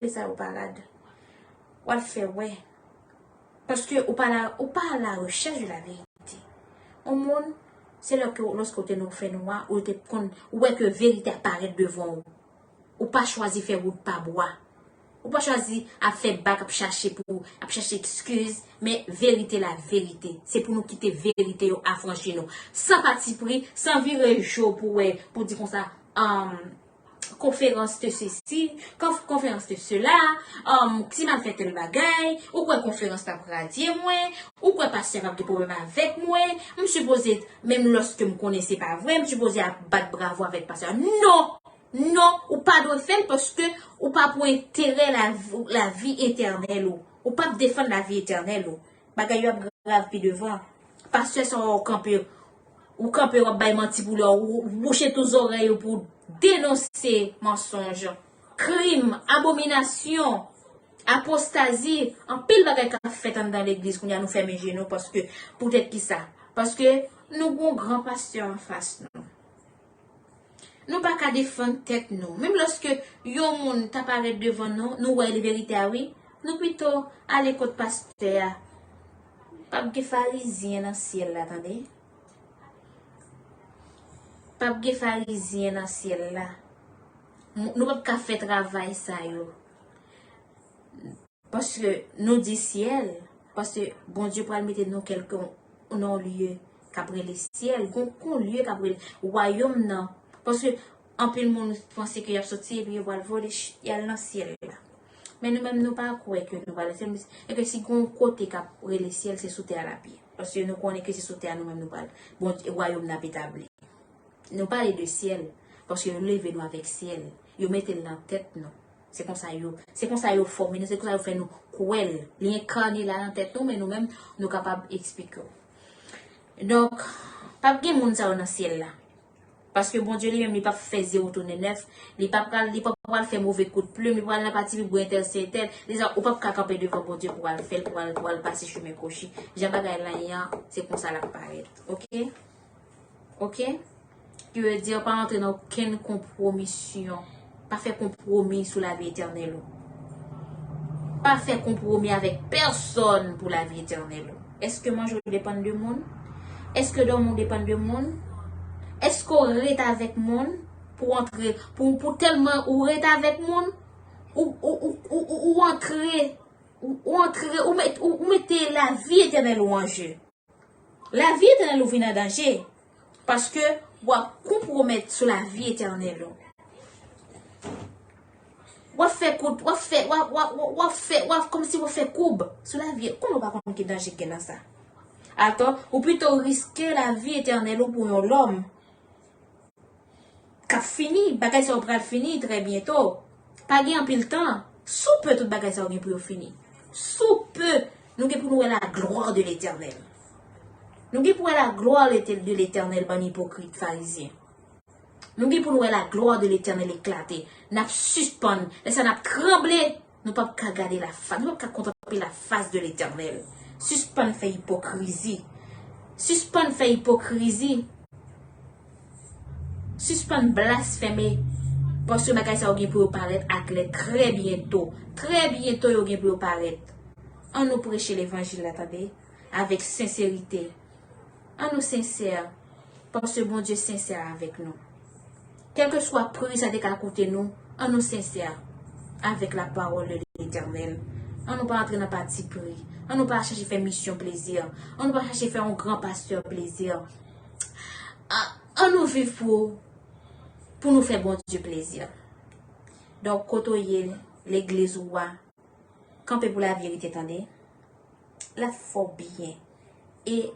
ça au parade on fait ouais parce que ou pas à la recherche de la vérité au monde c'est là que lorsque nous fait noir ou ouais que vérité apparaît devant vous. Ou pas choisir faire route pas boire. Ou pas choisir à faire bac à chercher excuse, mais vérité la vérité. C'est pour nous quitter vérité à franchir nous. Sans parti pris, sans virer chaud pour dire comme ça conférence de ceci, conférence de cela, si m'a fait tel bagay, ou quoi conférence t'a radier moi, ou quoi pasteur a des problèmes avec moi, me supposé même lorsque me connaissez pas vrai, me supposé à battre bravo avec pasteur. Non, ou pas de faire parce que ou pas pour intérêt la vie éternelle ou pas défendre la vie éternelle ou bagay yo grave puis devant pasteur sont camper ou camper ou bay menti pour leur ou boucher tous oreilles pour dénoncer mensonge, crime, abomination, apostasie, en pile bagay qu'a fait dans l'église qu'on a nous fermer genoux parce que peut-être qui ça parce que nous avons grand pasteur en face nous. Nous pas qu'à défendre tête nous. Même lorsque yon moun t'apparaît devant nous, nous voyons les vérités oui, nous plutôt aller côté pasteur. Pas de pharisien dans ciel là, attendez. Pas de pharisien dans ciel là. Nous pas qu'à faire travail ça yo. Parce que nous dit ciel, parce que bon Dieu pour mettre nous quelqu'un non lieu qu'après le ciel, qu'on lieu qu'après le royaume non. Parce que en peu de monde pense qu'il y a sorti et puis il va voler il y a dans le ciel là. Mais nous-mêmes nous pas croire que nous va le ciel et que si on côté qu'après le ciel c'est sous terre la pied parce que nous connaissons que c'est sous terre nous-mêmes nous parle bon royaume n'a pas établi. Nous parler de ciel parce que nous levons nous avec ciel. Yo mettez dans tête nous. C'est comme ça yo formé nous, c'est comme ça yo fait nous cruel, l'incarner là dans tête nous mais nous-mêmes nous capable expliquer. Donc pas de monde ça dans ciel là. Parce que bon Dieu lui-même, il pas fait 0 tourner 9. Il pas faire mauvais coup de plume. Il pas la partie pour tel c'est tel. Déjà, ou pas camper devant bon Dieu pour le faire, pour le passer chemin cochi. J'aime pas là, c'est comme ça la paraît. Ok? Ok? Qui veut dire pas entrer dans aucune compromission. Pas faire compromis sur la vie éternelle. Pas faire compromis avec personne pour la vie éternelle. Est-ce que moi je dépends de monde? Est-ce que le monde dépend de monde? Est-ce qu'on est avec monde pour entrer, pour tellement ou est avec monde ou entrer, ou mettez la vie éternelle en jeu? La vie éternelle ou vient en danger parce que ou compromettre sur la vie éternelle. Ou fait comme si vous fait courbe sur la vie. Comment on va comprendre qu'il y a danger dans ça? Attends, ou plutôt risquer la vie éternelle pour l'homme. Cap fini, bagay ça va fini très bientôt. Pas gain en pile temps. Sous peu tout bagay ça va pour fini. Sous peu, nous pour nous la gloire de l'Éternel. Nous pour la gloire de l'Éternel ban hypocrite pharisien. Nous pour nous la gloire de l'Éternel éclater. N'a suspend, laisse n'a trembler. Nous pas regarder la face, nous pas contempler la face de l'Éternel. Suspend fait hypocrisie. Suspend fait hypocrisie. Suspend blasphémer. Parce que bagay ça va pour paraître avec très bientôt. Très bientôt yo gen pour paraître. On nous prêcher l'évangile attendez avec sincérité. On nous sincère parce que bon Dieu sincère avec nous. Quel que soit prix ça à côté nous, on nous sincère avec la parole de l'Éternel. On nous pas entrer dans parti pris. On nous pas chercher faire mission plaisir. On nous pas chercher faire un grand pasteur plaisir. On nous vivre pour nous faire bon Dieu plaisir. Donc, côtoyer l'église ou camper pour la vérité, attendez. La faut bien. Et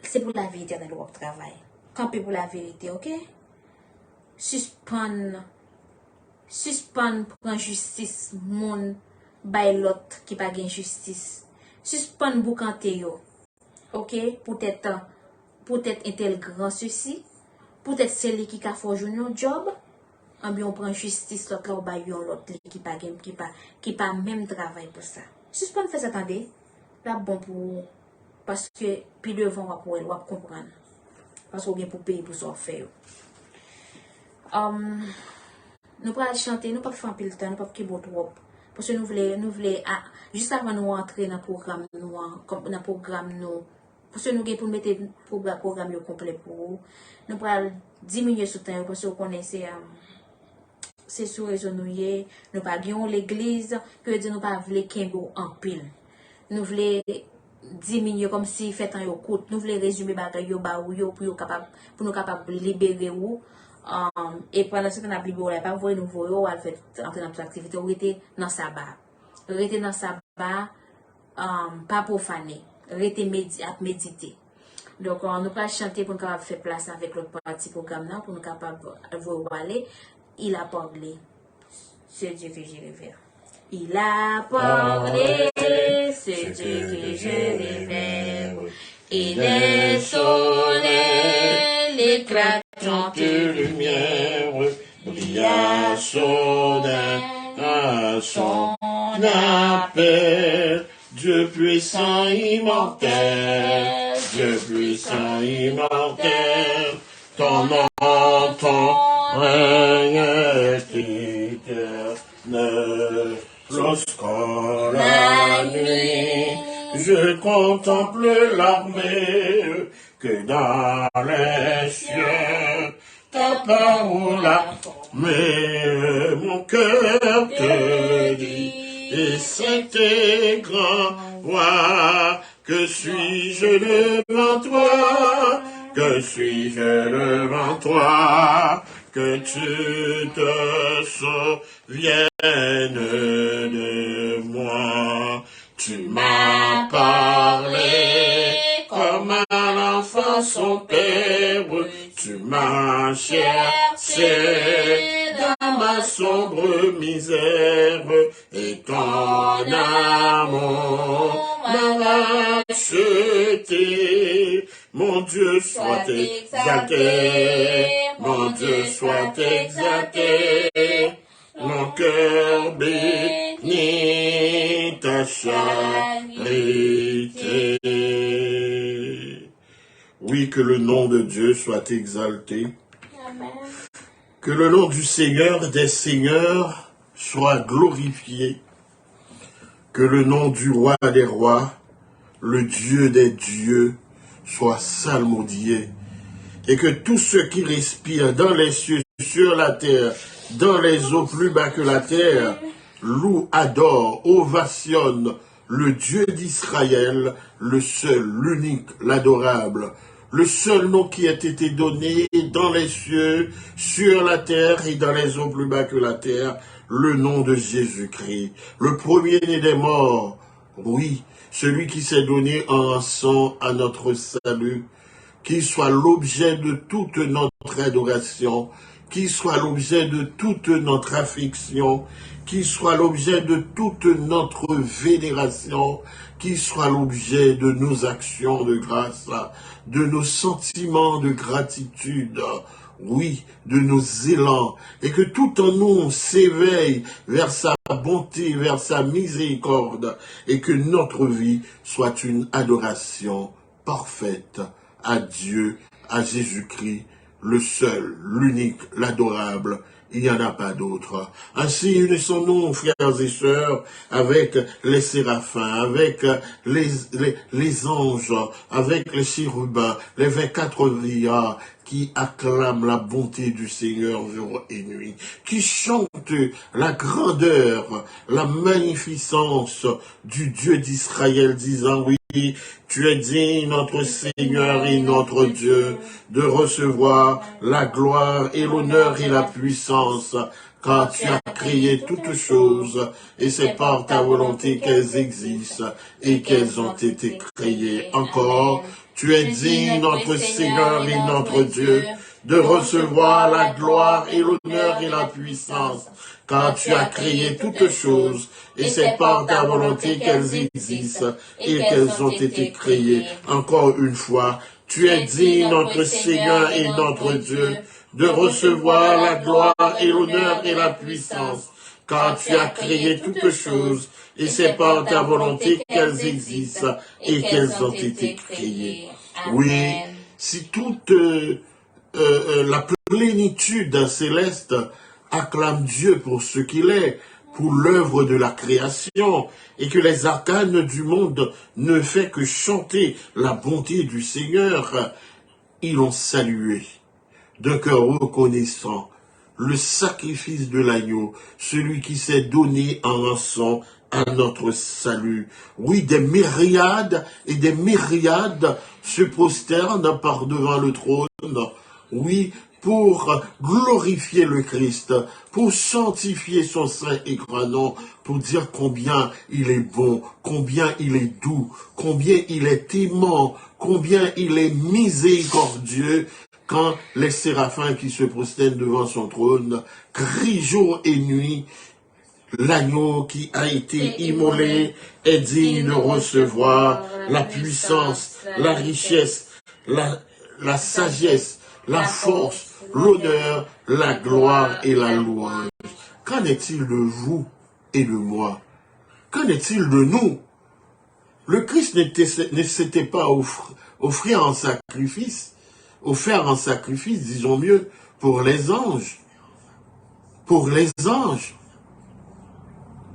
c'est pour la vérité dans le travail. Camper pour la vérité, ok? Suspendre pour justice, mon by l'autre qui pas gain justice. Suspendre boucanté yo. Ok? Peut-être un tel grand ceci. Peut-être celui qui a fait un job, on prend justice l'autre là ou ba yon l'autre qui pas même travail pour ça. Suspend faire ça attendez. Là bon pour parce que puis devant va pour elle va comprendre. Parce qu'on bien pour payer pour ça faire. Nous pas chanter, nous pas faire un pile temps, nous pas qui beau trop. Parce que nous voulons juste avant nous entrer dans programme nous parce que nous avons pour mettre le programme complet pour vous. Nous allons diminuer ce temps parce que vous connaissez c'est sur réseau nous nous pas l'église que Dieu nous pas voulons qu'un en pile. Nous voulons diminuer comme si fait un yo coûte. Nous voulons résumer bagay yo ba ou yo pour nous capable libérer ou et pendant ce temps n'a libéré pas voir nouveau yo à faire entrer dans notre activité ou était dans sabbat. Rester dans sabbat pas profaner. Rester méditer. Donc, on nous pas chanter pour nous capable faire place avec l'autre partie programme pour nous capable voir aller. Il a parlé. C'est Dieu que je révère. Il a parlé. C'est Dieu que je révère. Il est soleil, l'éclatante lumière. Il a sonné à son appel. Dieu puissant immortel, Dieu puissant immortel, ton nom, ton règne est éternel. Lorsqu'en la nuit, je contemple l'armée que dans les cieux, ta parole mais mon cœur te dit. Et c'est grand roi, que suis-je devant toi, que suis-je devant toi, que tu te souviennes de moi. Tu m'as parlé comme un enfant son père, tu m'as cherché dans ma sombre misère, et ton amour m'a racheté. Mon Dieu soit exalté, mon Dieu soit exalté. Mon cœur bénit ta charité. Oui, que le nom de Dieu soit exalté. Amen. Que le nom du Seigneur des Seigneurs soit glorifié. Que le nom du Roi des Rois, le Dieu des dieux, soit salmodié. Et que tous ceux qui respirent dans les cieux, sur la terre, dans les eaux plus bas que la terre, louent, adorent, ovationnent le Dieu d'Israël, le seul, l'unique, l'adorable, le seul nom qui a été donné dans les cieux, sur la terre et dans les eaux plus bas que la terre, le nom de Jésus-Christ, le premier-né des morts, oui, celui qui s'est donné en rançon à notre salut, qui soit l'objet de toute notre adoration, qui soit l'objet de toute notre affection, qui soit l'objet de toute notre vénération, qui soit l'objet de nos actions de grâce, de nos sentiments de gratitude, oui, de nos élans, et que tout en nous s'éveille vers sa bonté, vers sa miséricorde, et que notre vie soit une adoration parfaite à Dieu, à Jésus-Christ, le seul, l'unique, l'adorable. Il n'y en a pas d'autre. Ainsi, unissons-nous, frères et sœurs, avec les séraphins, avec les anges, avec les chérubins, les 24 vieillards qui acclament la bonté du Seigneur jour et nuit, qui chantent la grandeur, la magnificence du Dieu d'Israël, disant oui, tu es digne, notre Seigneur et notre Dieu, de recevoir la gloire et l'honneur et la puissance, car tu as créé toutes choses, et c'est par ta volonté qu'elles existent et qu'elles ont été créées. Encore, tu es digne, notre Seigneur et notre Dieu, de recevoir la gloire et l'honneur et la puissance, car tu as créé toutes choses, et c'est par ta volonté qu'elles existent et qu'elles ont été créées. Encore une fois, tu es digne, notre Seigneur et notre Dieu, de recevoir la gloire et l'honneur et la puissance, car tu as créé toutes choses, et c'est par ta volonté qu'elles existent et qu'elles ont été créées. Oui, si toute la plénitude céleste acclame Dieu pour ce qu'il est, pour l'œuvre de la création, et que les arcanes du monde ne fait que chanter la bonté du Seigneur, ils l'ont salué d'un cœur reconnaissant le sacrifice de l'agneau, celui qui s'est donné en rançon à notre salut. Oui, des myriades et des myriades se prosternent par devant le trône. Oui, pour glorifier le Christ, pour sanctifier son saint et grand nom, pour dire combien il est bon, combien il est doux, combien il est aimant, combien il est miséricordieux, quand les séraphins qui se prosternent devant son trône crient jour et nuit, l'agneau qui a été immolé est digne de recevoir la puissance, la richesse, la sagesse, la force, l'honneur, la gloire et la louange. Qu'en est-il de vous et de moi? Qu'en est-il de nous? Le Christ ne s'était pas offert en sacrifice, disons mieux, pour les anges. Pour les anges.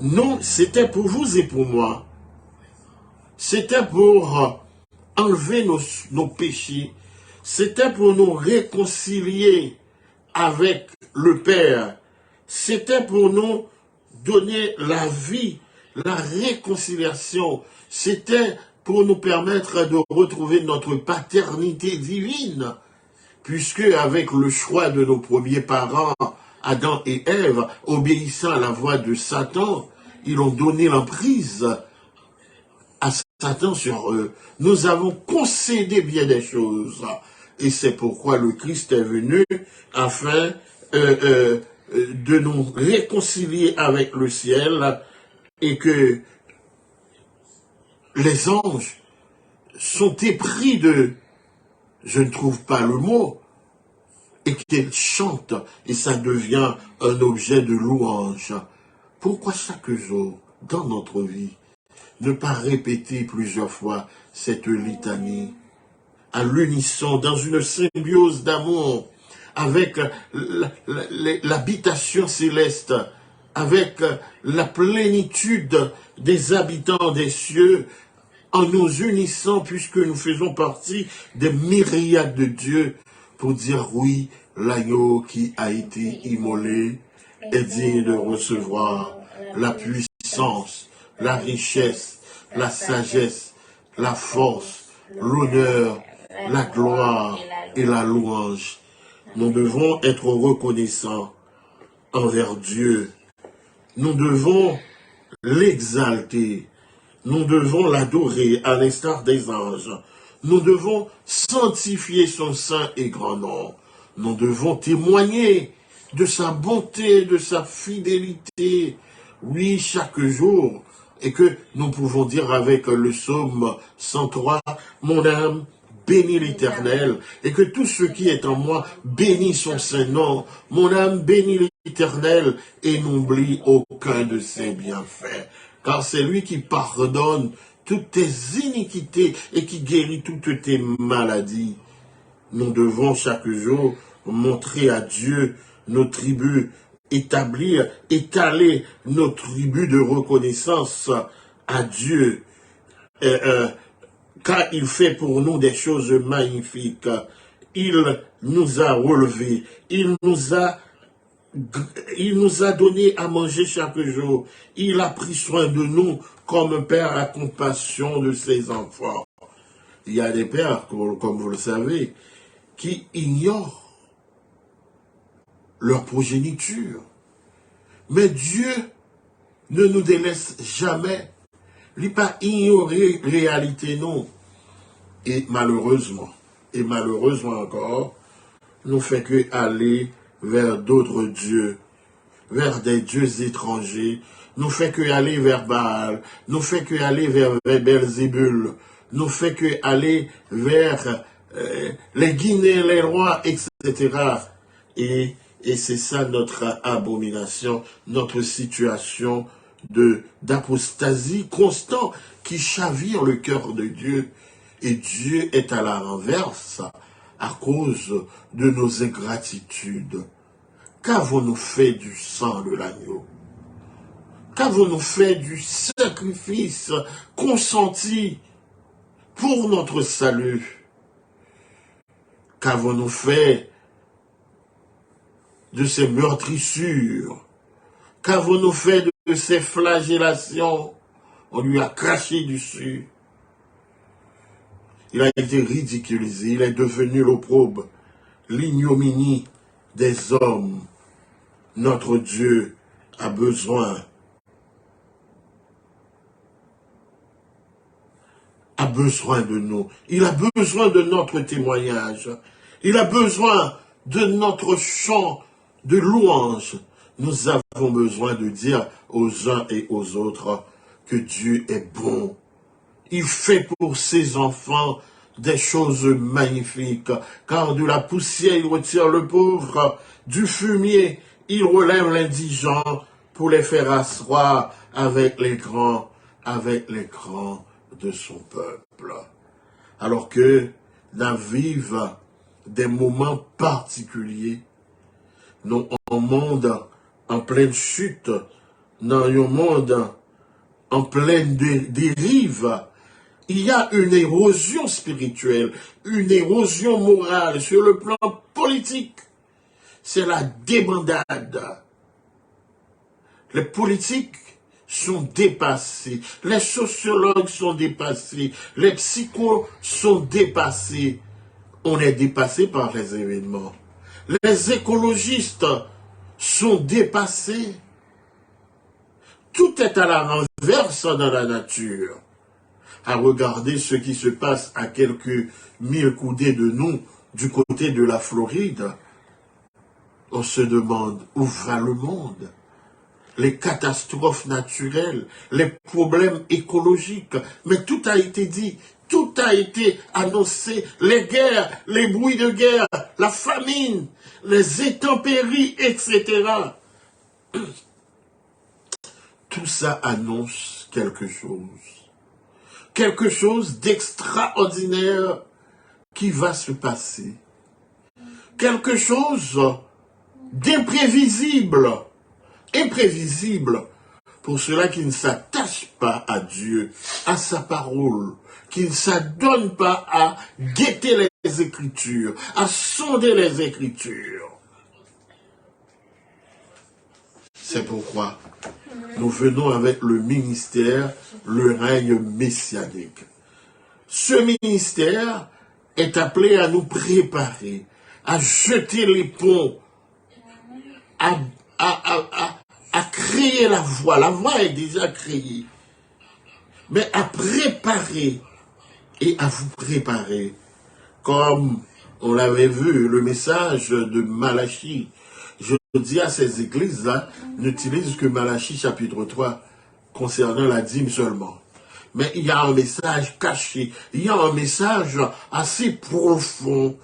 Non, c'était pour vous et pour moi. C'était pour enlever nos péchés. C'était pour nous réconcilier avec le Père. C'était pour nous donner la vie, la réconciliation. C'était pour nous permettre de retrouver notre paternité divine. Puisque avec le choix de nos premiers parents, Adam et Ève, obéissant à la voix de Satan, ils ont donné l'emprise à Satan sur eux. Nous avons concédé bien des choses. Et c'est pourquoi le Christ est venu afin de nous réconcilier avec le ciel et que les anges sont épris de, je ne trouve pas le mot, et qu'elle chante, et ça devient un objet de louange. Pourquoi chaque jour, dans notre vie, ne pas répéter plusieurs fois cette litanie, à l'unisson, dans une symbiose d'amour, avec l'habitation céleste, avec la plénitude des habitants des cieux, en nous unissant, puisque nous faisons partie des myriades de Dieu, pour dire oui, l'agneau qui a été immolé est digne de recevoir la puissance, la richesse, la sagesse, la force, l'honneur, la gloire et la louange. Nous devons être reconnaissants envers Dieu. Nous devons l'exalter. Nous devons l'adorer à l'instar des anges. Nous devons sanctifier son saint et grand nom. Nous devons témoigner de sa bonté, de sa fidélité. Oui, chaque jour. Et que nous pouvons dire avec le psaume 103, mon âme bénit l'Éternel, et que tout ce qui est en moi bénit son saint nom. Mon âme bénit l'Éternel et n'oublie aucun de ses bienfaits. Car c'est lui qui pardonne toutes tes iniquités et qui guérit toutes tes maladies. Nous devons chaque jour montrer à Dieu nos tribus, étaler nos tribus de reconnaissance à Dieu. Car il fait pour nous des choses magnifiques. Il nous a relevés. Il nous a donné à manger chaque jour. Il a pris soin de nous comme un père a compassion de ses enfants. Il y a des pères, comme vous le savez, qui ignorent leur progéniture. Mais Dieu ne nous délaisse jamais. Il n'a pas ignoré la réalité, non. Et malheureusement encore, nous fait que aller vers d'autres dieux, vers des dieux étrangers, nous fait que aller vers Baal, nous fait que aller vers Belzébul, nous fait que aller vers les Guinées, les rois, etc. Et c'est ça notre abomination, notre situation d'apostasie constant qui chavire le cœur de Dieu. Et Dieu est à la renverse à cause de nos ingratitudes. Qu'avons-nous fait du sang de l'agneau? Qu'avons-nous fait du sacrifice consenti pour notre salut? Qu'avons-nous fait de ces meurtrissures? Qu'avons-nous fait de ces flagellations? On lui a craché dessus. Il a été ridiculisé, il est devenu l'opprobre, l'ignominie des hommes. Notre Dieu a besoin de nous. Il a besoin de notre témoignage. Il a besoin de notre chant de louange. Nous avons besoin de dire aux uns et aux autres que Dieu est bon. Il fait pour ses enfants des choses magnifiques, car de la poussière il retire le pauvre, du fumier il relève l'indigent pour les faire asseoir avec les grands de son peuple. Alors que nous vivons des moments particuliers, nous un monde en pleine chute, dans un monde en pleine dérive, il y a une érosion spirituelle, une érosion morale sur le plan politique. C'est la débandade. Les politiques sont dépassés, les sociologues sont dépassés, les psychos sont dépassés. On est dépassé par les événements. Les écologistes sont dépassés. Tout est à la renverse dans la nature. À regarder ce qui se passe à quelques 1000 coudées de nous, du côté de la Floride, on se demande où va le monde? Les catastrophes naturelles, les problèmes écologiques, mais tout a été dit, tout tout a été annoncé, les guerres, les bruits de guerre, la famine, les intempéries, etc. Tout ça annonce quelque chose d'extraordinaire qui va se passer, quelque chose d'imprévisible, imprévisible pour ceux-là qui ne s'attachent pas à Dieu, à sa parole, qui ne s'adonnent pas à guetter les Écritures, à sonder les Écritures. C'est pourquoi nous venons avec le ministère, le règne messianique. Ce ministère est appelé à nous préparer, à jeter les ponts, à créer la voie. La voie est déjà créée. Mais à préparer et à vous préparer. Comme on l'avait vu, le message de Malachie. Je dis à ces églises-là, n'utilise que Malachie chapitre 3 concernant la dîme seulement. Mais il y a un message caché, il y a un message assez profond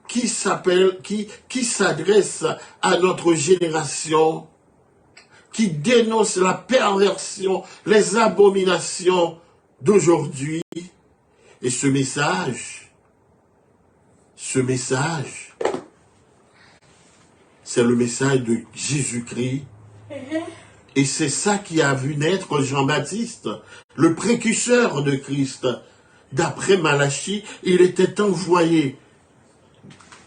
qui s'adresse à notre génération, qui dénonce la perversion, les abominations d'aujourd'hui. Et ce message, c'est le message de Jésus-Christ. Et c'est ça qui a vu naître Jean-Baptiste, le précurseur de Christ. D'après Malachie, il était envoyé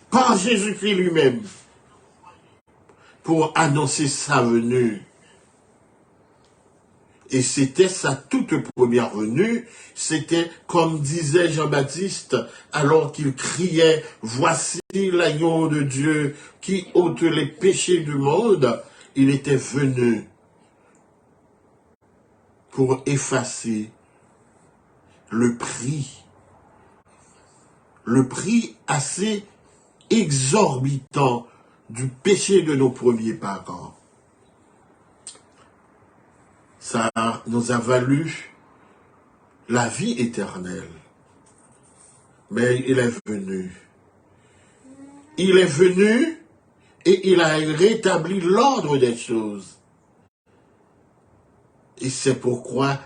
par Jésus-Christ lui-même pour annoncer sa venue. Et c'était sa toute première venue, c'était comme disait Jean-Baptiste, alors qu'il criait, voici l'agneau de Dieu qui ôte les péchés du monde, il était venu pour effacer le prix assez exorbitant du péché de nos premiers parents. Ça nous a valu la vie éternelle. Mais il est venu. Il est venu et il a rétabli l'ordre des choses. Et c'est pourquoi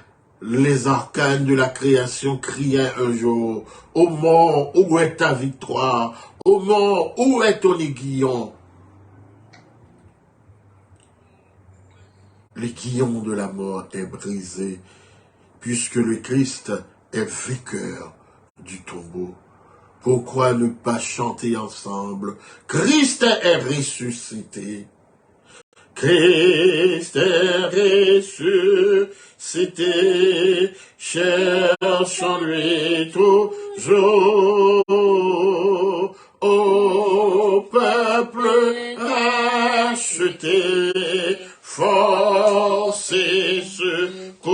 les arcanes de la création criaient un jour, « Ô mort, où est ta victoire? Ô mort, où est ton aiguillon ?» L'aiguillon de la mort est brisé, puisque le Christ est vainqueur du tombeau. Pourquoi ne pas chanter ensemble? Christ est ressuscité. Christ est ressuscité, cherchons-lui toujours. Ô peuple racheté, force et secours,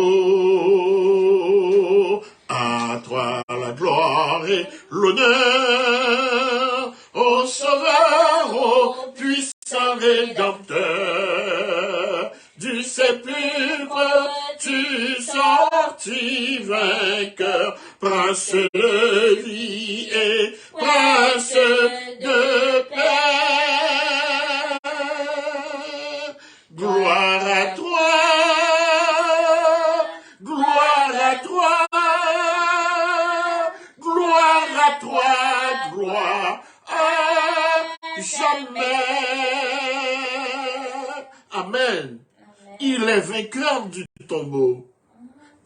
à toi la gloire et l'honneur, ô Sauveur, ô puissant Rédempteur, du sépulcre tu sortis vainqueur, prince de vie et prince de paix. Gloire à toi, gloire à toi, gloire à toi, gloire à jamais. Amen. Il est vainqueur du tombeau.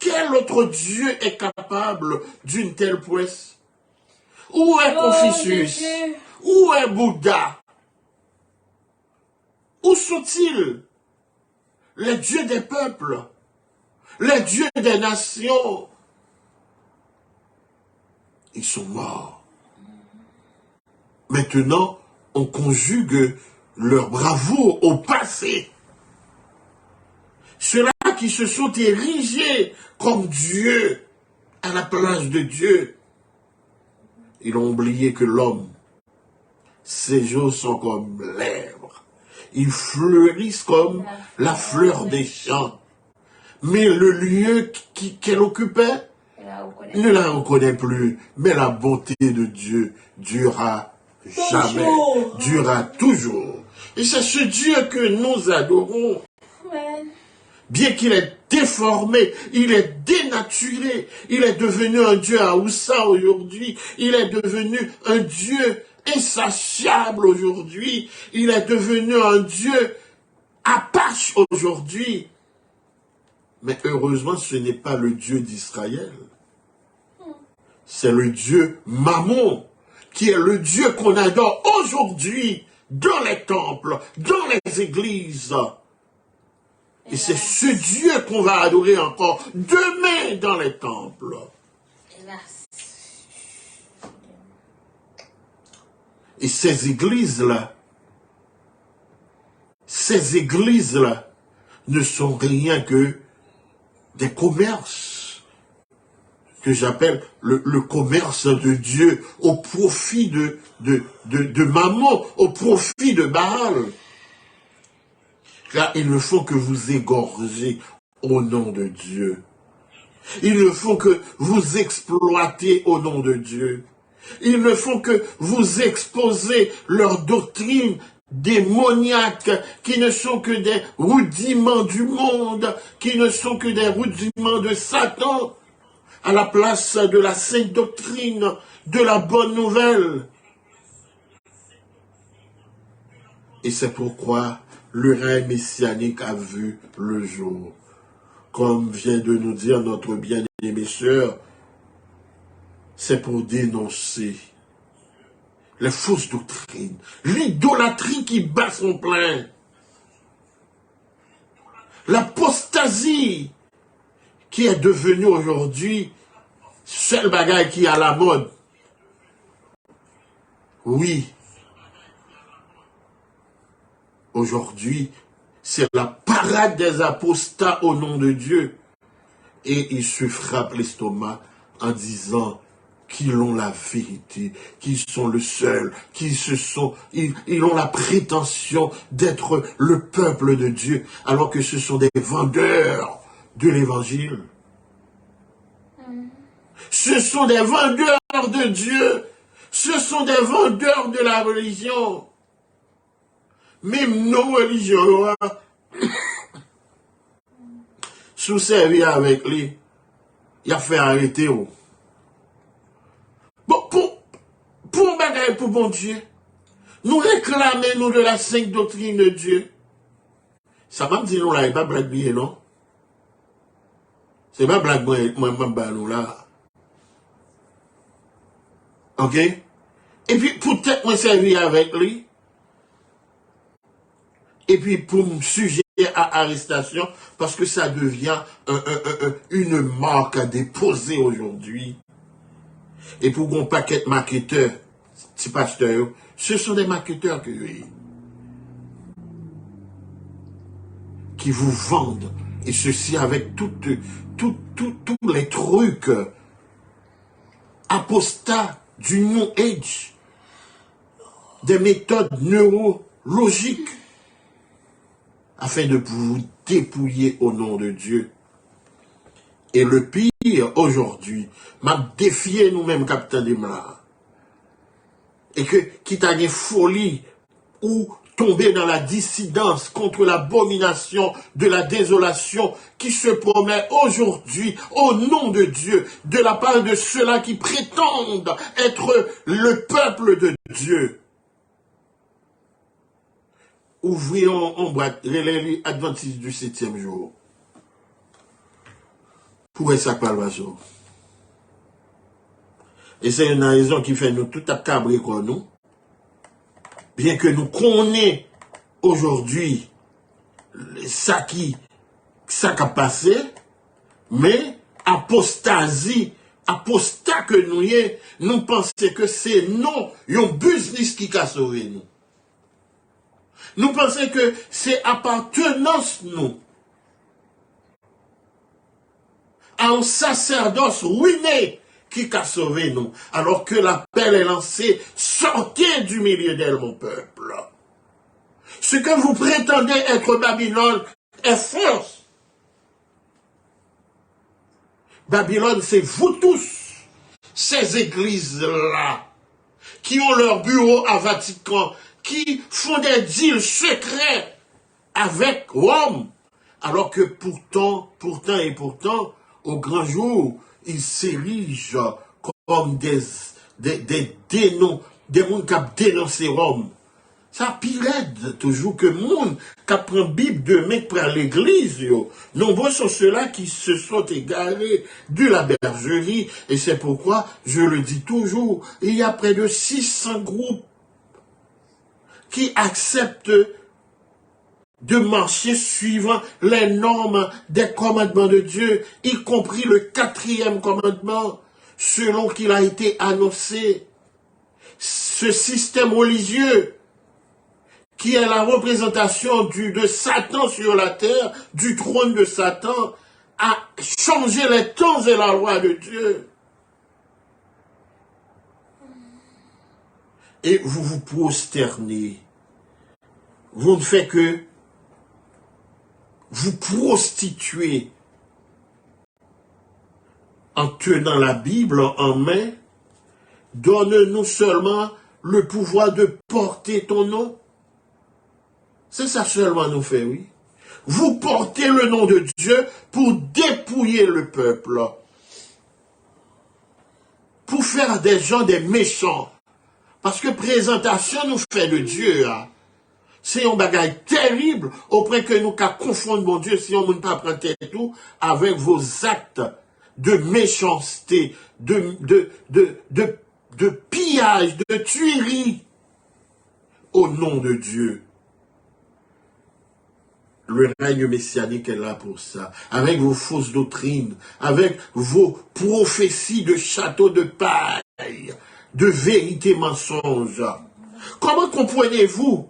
Quel autre Dieu est capable d'une telle prouesse? Où est Confucius? Où est Bouddha? Où sont-ils? Les dieux des peuples, les dieux des nations, ils sont morts. Maintenant, on conjugue leur bravoure au passé. Ceux-là qui se sont érigés comme Dieu, à la place de Dieu, ils ont oublié que l'homme, ses jours sont comme l'herbe. Ils fleurissent comme la fleur des champs. Mais le lieu qu'elle occupait, ne la reconnaît plus. Mais la bonté de Dieu durera jamais, durera toujours. Et c'est ce Dieu que nous adorons. Bien qu'il est déformé, il est dénaturé, il est devenu un Dieu à Oussa aujourd'hui, il est devenu un Dieu insatiable aujourd'hui, il est devenu un Dieu apache aujourd'hui. Mais heureusement, ce n'est pas le Dieu d'Israël. C'est le Dieu Mammon, qui est le Dieu qu'on adore aujourd'hui dans les temples, dans les églises. Et c'est ce Dieu qu'on va adorer encore demain dans les temples. Et ces églises-là ne sont rien que des commerces que j'appelle le commerce de Dieu au profit de Mammon, au profit de Baal. Car ils ne font que vous égorger au nom de Dieu. Ils ne font que vous exploiter au nom de Dieu. Ils ne font que vous exposer leurs doctrines démoniaques qui ne sont que des rudiments du monde, qui ne sont que des rudiments de Satan, à la place de la sainte doctrine, de la bonne nouvelle. Et c'est pourquoi le règne messianique a vu le jour. Comme vient de nous dire notre bien-aimée sœur, c'est pour dénoncer les fausses doctrines, l'idolâtrie qui bat son plein, l'apostasie qui est devenue aujourd'hui seul bagage qui est à la mode. Oui, aujourd'hui, c'est la parade des apostats au nom de Dieu. Et ils se frappent l'estomac en disant qu'ils ont la vérité, qu'ils sont le seul, ils ont la prétention d'être le peuple de Dieu, alors que ce sont des vendeurs de l'évangile. Ce sont des vendeurs de Dieu, ce sont des vendeurs de la religion. Même nos religions, sous servir avec lui, il a fait arrêter. Bon, pour bagaille pour bon Dieu, nous réclamons de la sainte doctrine de Dieu. Ça va me dire, nous là, il n'est pas blague bien, non? C'est pas blague moi, nous là. Ok? Et puis, peut-être moi servir avec lui. Et puis, pour me sujeter à arrestation, parce que ça devient une marque à déposer aujourd'hui. Et pour qu'on paquet de marketeurs, petits pasteurs, ce sont des marketeurs qui vous vendent, et ceci avec tous les trucs apostats du New Age, des méthodes neurologiques, afin de vous dépouiller au nom de Dieu. Et le pire, aujourd'hui, m'a défié nous-mêmes, capitaine Demla. Et que, quitte à des folies ou tomber dans la dissidence contre l'abomination de la désolation qui se promet aujourd'hui au nom de Dieu, de la part de ceux-là qui prétendent être le peuple de Dieu. Ouvrons en boîte les adventistes du 7e jour. Pour ça palvaso. Et c'est une raison qui fait nous tout accabrer comme nous. Bien que nous connaissons aujourd'hui ça qui a passé, mais apostasie, apostat que nous pensons que c'est non, un business qui a sauvé nous. Nous pensons que c'est appartenance nous à un sacerdoce ruiné qui a sauvé nous, alors que l'appel est lancé, sortez du milieu d'elle, mon peuple. Ce que vous prétendez être Babylone est fausse. Babylone, c'est vous tous, ces églises-là, qui ont leur bureau à Vatican, qui font des deals secrets avec Rome, alors que pourtant, au grand jour, ils s'érigent comme des dénoms, des gens qui ont dénoncé Rome. Ça pire toujours que monde qui prend Bible de mec pour l'église. Nombreux sont ceux-là qui se sont égarés de la bergerie. Et c'est pourquoi, je le dis toujours, il y a près de 600 groupes qui acceptent de marcher suivant les normes des commandements de Dieu, y compris le 4e commandement, selon qu'il a été annoncé. Ce système religieux, qui est la représentation de Satan sur la terre, du trône de Satan, a changé les temps et la loi de Dieu. Et vous vous prosternez. Vous ne faites que vous prostituer en tenant la Bible en main. Donne-nous seulement le pouvoir de porter ton nom. C'est ça seulement nous fait, oui. Vous portez le nom de Dieu pour dépouiller le peuple. Pour faire des gens des méchants. Parce que présentation nous fait de Dieu. Hein. C'est un bagage terrible auprès que nous qu'à confondre mon Dieu si on ne peut pas prendre tout avec vos actes de méchanceté, de pillage, de tuerie au nom de Dieu. Le règne messianique est là pour ça. Avec vos fausses doctrines, avec vos prophéties de châteaux de paille, de vérité mensonges. Comment comprenez-vous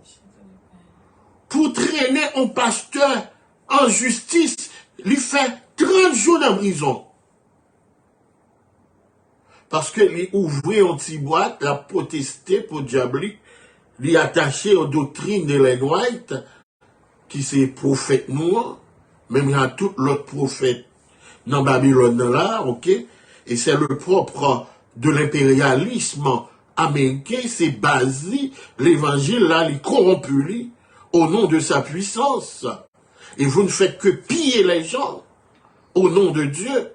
pour traîner un pasteur en justice, lui fait 30 jours en prison? Parce que lui ouvrir un petit boîte, la potesté pour diabolique, lui attacher aux doctrines de l'Ellen White, qui c'est prophète noir, même il y a tout l'autre prophète dans Babylone là, ok? Et c'est le propre de l'impérialisme américain, c'est basé l'évangile là, les corrompus, au nom de sa puissance. Et vous ne faites que piller les gens au nom de Dieu.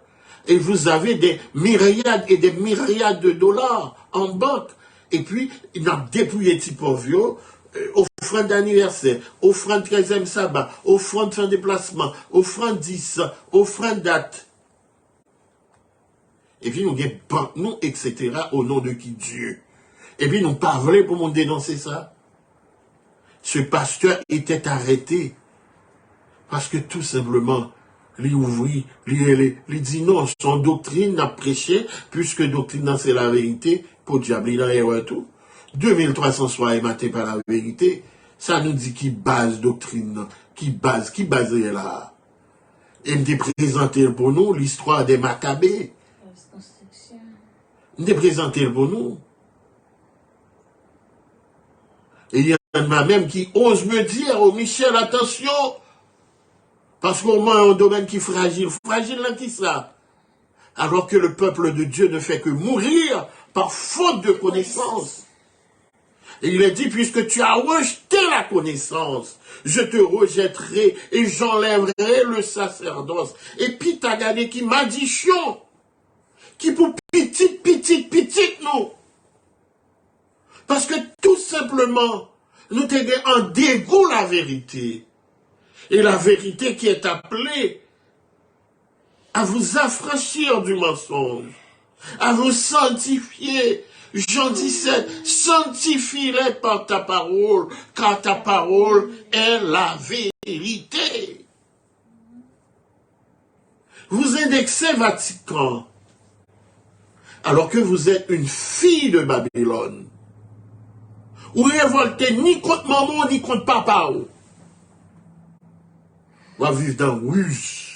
Et vous avez des myriades et des myriades de dollars en banque. Et puis, il a dépouillé Tipovio, offrande d'anniversaire, offrande 13e sabbat, offrande sans déplacement, offrande 10, offrande date. Et puis, nous avons banque, nous, etc., au nom de qui Dieu. Et puis, nous parlons pour nous dénoncer ça. Ce pasteur était arrêté. Parce que tout simplement, lui ouvrit, lui dit non, son doctrine n'a prêché, puisque doctrine c'est la vérité, pour diable, il a erreur tout. 2300 soirs ématés par la vérité, ça nous dit qui base doctrine, qui base là. Et me présenté pour nous l'histoire des Maccabées. Me présenté pour nous. Et il y en a même qui osent me dire, oh Michel, attention, parce qu'au moins un domaine qui est fragile. Fragile là qui ça? Alors que le peuple de Dieu ne fait que mourir par faute de connaissance. Et il est dit, puisque tu as rejeté la connaissance, je te rejetterai et j'enlèverai le sacerdoce. Et puis t'as gardé qui m'a dit chiant, qui pour petite nous. Parce que tout simplement, nous t'aidons en dégoût la vérité. Et la vérité qui est appelée à vous affranchir du mensonge, à vous sanctifier. Jean 17, sanctifie-les par ta parole, car ta parole est la vérité. Vous indexez Vatican, alors que vous êtes une fille de Babylone. Vous révoltez ni contre maman, ni contre papa. Vous allez vivre dans ruse.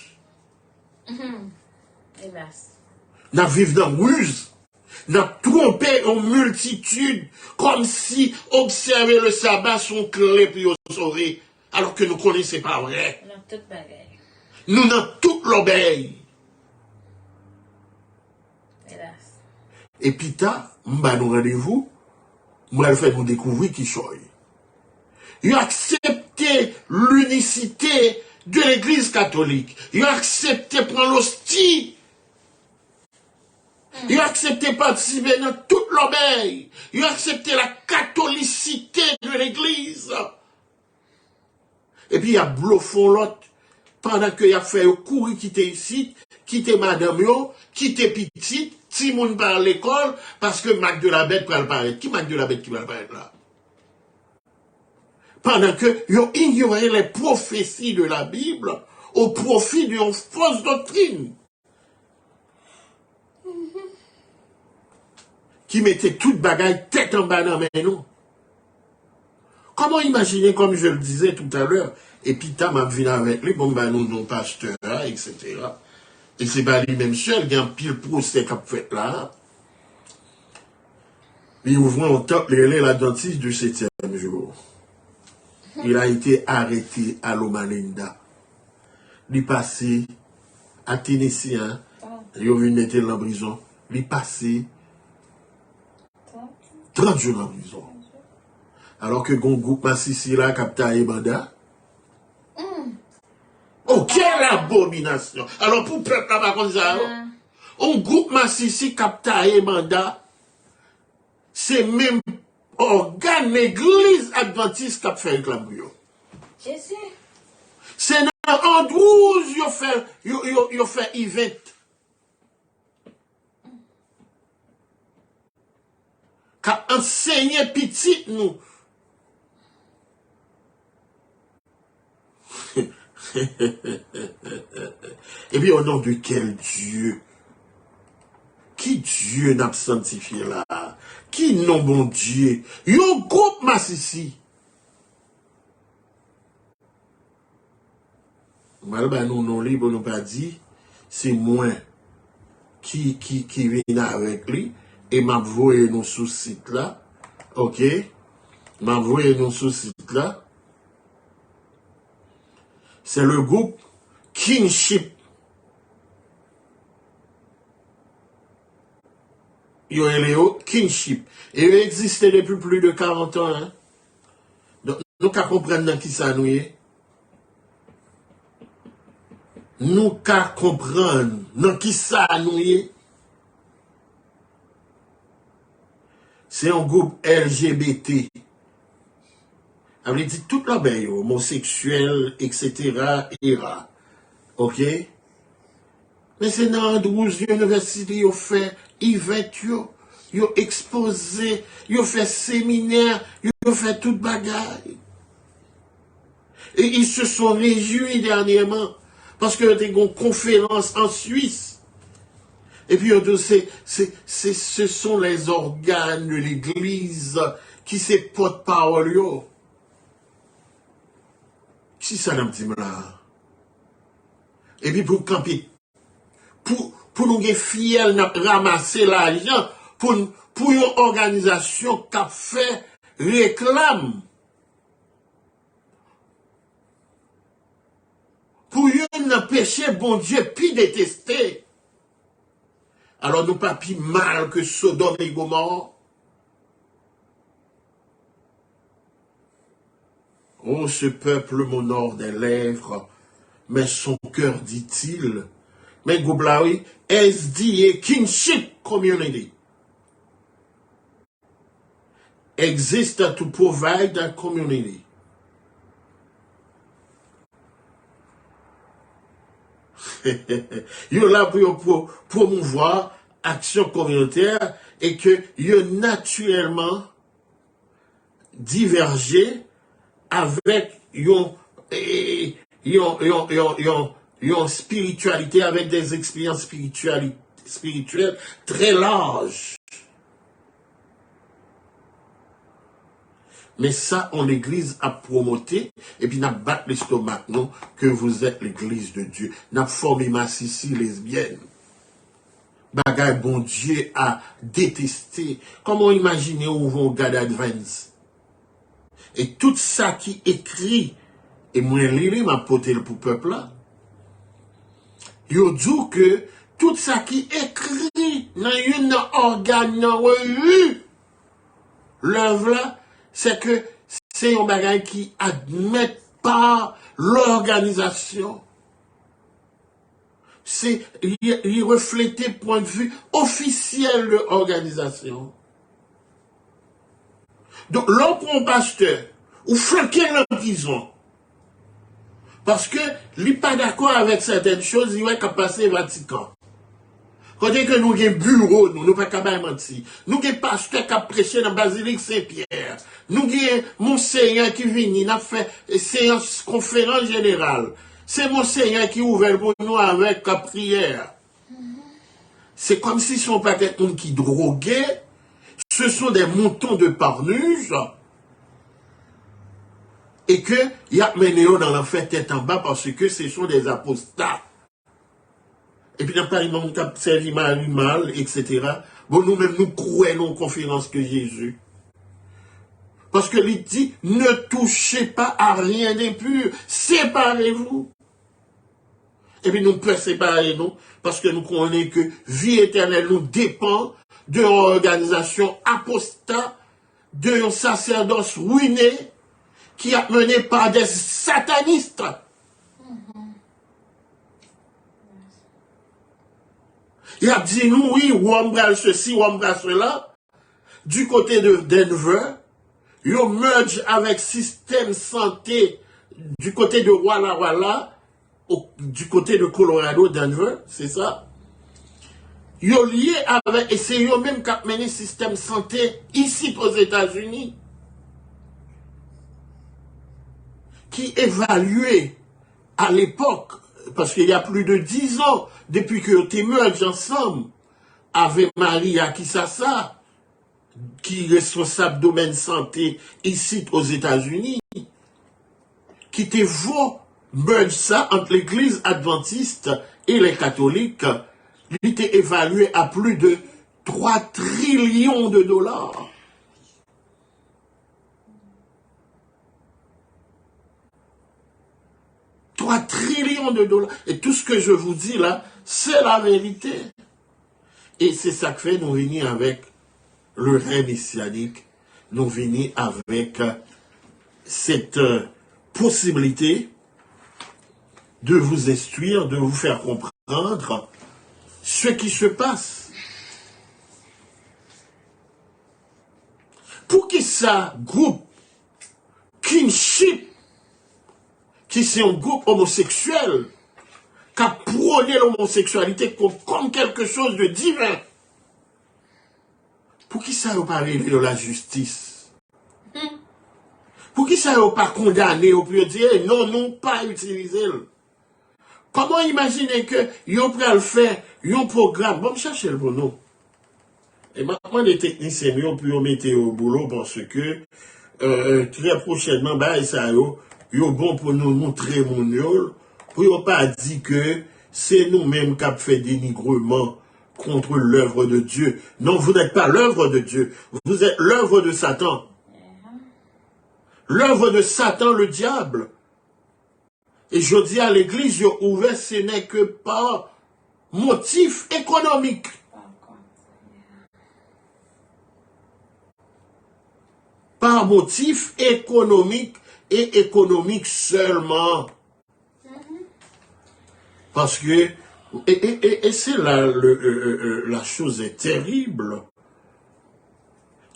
Hélas. Nous vivons dans ruse. Nous trompé en multitude, comme si observer le sabbat son clé puis au sauver, alors que nous ne connaissons pas vrai. Nous dans toute l'obéi. Et puis, m'ba nous rendez-vous, moi, le fait nous découvrir qui choy. Ils ont accepté l'unicité de l'Église catholique. Ils ont accepté prendre l'hostie. Ils ont accepté participer dans toute l'obéi. Ils ont accepté la catholicité de l'Église. Et puis, il y a bluffé l'autre. Pendant qu'il a fait courir, quitter ici, quitter madame yo, quitter petite, si moun par l'école, parce que Mac de la Bête va le paraître. Qui Mac de la Bête qui va le paraître là? Pendant que yo ignorait les prophéties de la Bible au profit d'une fausse doctrine. Qui mettait toute bagaille tête en bas dans mes nous. Comment imaginer, comme je le disais tout à l'heure, et puis t'as m'a vu avec lui, bon ben nous, nos pasteurs, etc. Et c'est pas lui-même seul, il y a un pile procès qu'a fait là. Il ouvre en top la dentiste du 7e jour. Il a été arrêté à Loma-Linda. Il est passé à Tennessee, hein. Il a vu mettre en prison. Il est passé 30 jours en prison. Alors que gon groupe Massissi là, Kapta et Banda. Oh, quelle abomination! Alors pour peuple là, comme ça, on groupe Massissi, Kapta et Banda, c'est même organe l'église adventiste qui a fait le clamouillon. Jésus. C'est dans Andrews, il fait event. Qui a enseigné petit nous. Et puis au nom de quel Dieu? Qui Dieu n'a sanctifié là? Qui non bon Dieu? Yon groupe Massissi. Malgré nous non libre nous pas dit, c'est moi qui vient avec lui et m'a voué nous sous site là. OK? M'a voué nous sous site là. C'est le groupe Kingship. Yo Eléo, Kingship. Et il existe depuis plus de 40 ans. Hein? Donc, nous qu'à comprendre dans qui ça nous est. Nous qu'à comprendre dans qui ça nous est. C'est un groupe LGBT. On dit toute la belle, homosexuel, etc. Ira. OK? Mais c'est dans 12 universités, ils ont fait event, ils ont exposé, ils ont fait séminaire, ils ont fait toute bagaille. Et ils se sont réjouis dernièrement, parce qu'il y a des conférences en Suisse. Et puis, ce sont les organes de l'Église qui se porte-parole. Si ça n'a pas là. Et puis pour camper, pour nous fiers, ramasser l'argent, pour une organisation qui a fait réclame. Pour une péché, bon Dieu, puis détester. Alors nous pas plus mal que Sodome et Gomorrhe. Oh, ce peuple m'honore des lèvres, mais son cœur, dit-il, mais Goublaoui, SDA Kingship Community exist to provide a community. Yo là pour promouvoir action communautaire et que yo naturellement diverger avec yon spiritualité, avec des expériences spirituelles très larges. Mais ça, on l'église a promoté, et puis n'a battu l'estomac, non, que vous êtes l'église de Dieu. N'a formé Massissi lesbienne. Bagay bon Dieu a détesté. Comment imaginer où vont God Advance? Et tout ça qui écrit, et moi, lire m'a porté pour le peuple là. Yo dit que tout ça qui écrit dans une organe, dans revue, l'œuvre là, c'est que c'est un bagage qui admet pas l'organisation. C'est, il reflétait point de vue officiel de l'organisation. Donc, l'homme pasteur, ou flanquer en prison, parce que, il n'est pas d'accord avec certaines choses, il va passer au Vatican. Quand que nous avons un bureau, nous ne pouvons pas mentir. Nous avons un pasteur qui a prêché dans la basilique Saint-Pierre. Nous avons Monseigneur qui vient, il a fait séance conférence générale. C'est Monseigneur qui ouvre pour nous avec la prière. C'est comme si ce ne sont pas quelqu'un qui droguait. Ce sont des moutons de parnuge. Et qu'il y a mené dans l'enfer tête en bas parce que ce sont des apostats. Et puis, dans pas le monde qui a servi mal, etc. Bon, nous-mêmes, nous croyons en conférence que Jésus. Parce que il dit, ne touchez pas à rien d'impur, séparez-vous. Et puis, nous pouvons séparer nous, parce que nous connaissons que vie éternelle nous dépend de l'organisation apostat, de un sacerdoce ruiné, qui est mené par des satanistes. Il a dit nous, oui, Wambral ceci, Wambral cela. Du côté de Denver, il merge avec système santé du côté de Walla Walla, du côté de Colorado, Denver, c'est ça. Il est lié avec, et c'est eux même qui a mené système santé ici aux États-Unis, qui évaluait à l'époque, parce qu'il y a plus de 10 ans, depuis que tu émerges ensemble avec Maria Kisasa, qui est responsable domaine santé ici aux États-Unis, qui te vaut merge ça entre l'église adventiste et les catholiques, il était évalué à plus de 3 trillions de dollars. « 3 trillions de dollars. Et tout ce que je vous dis là, c'est la vérité. Et c'est ça que fait nous venir avec le rêve messianique, nous venir avec cette possibilité de vous instruire, de vous faire comprendre ce qui se passe. Pour qui ça, groupe kinship, qui c'est un groupe homosexuel, qui a prôné l'homosexualité comme quelque chose de divin. Pour qui ça n'a pas révélé de la justice? Pour qui ça n'a pas condamné au plus dire non, non, pas utiliser? Comment imaginer que yon pral faire un programme? Bon, cherchez le bon. Et maintenant, les techniciens yon pu mettre au boulot parce que très prochainement, bah, ça yon bon pour nous montrer mon yol, pour yon pas dit que c'est nous-mêmes qui avons fait dénigrement contre l'œuvre de Dieu. Non, vous n'êtes pas l'œuvre de Dieu, vous êtes l'œuvre de Satan. L'œuvre de Satan, le diable. Et je dis à l'église, je ouvert, ce n'est que par motif économique. Par motif économique et économique seulement. Parce que, et c'est là, la chose est terrible.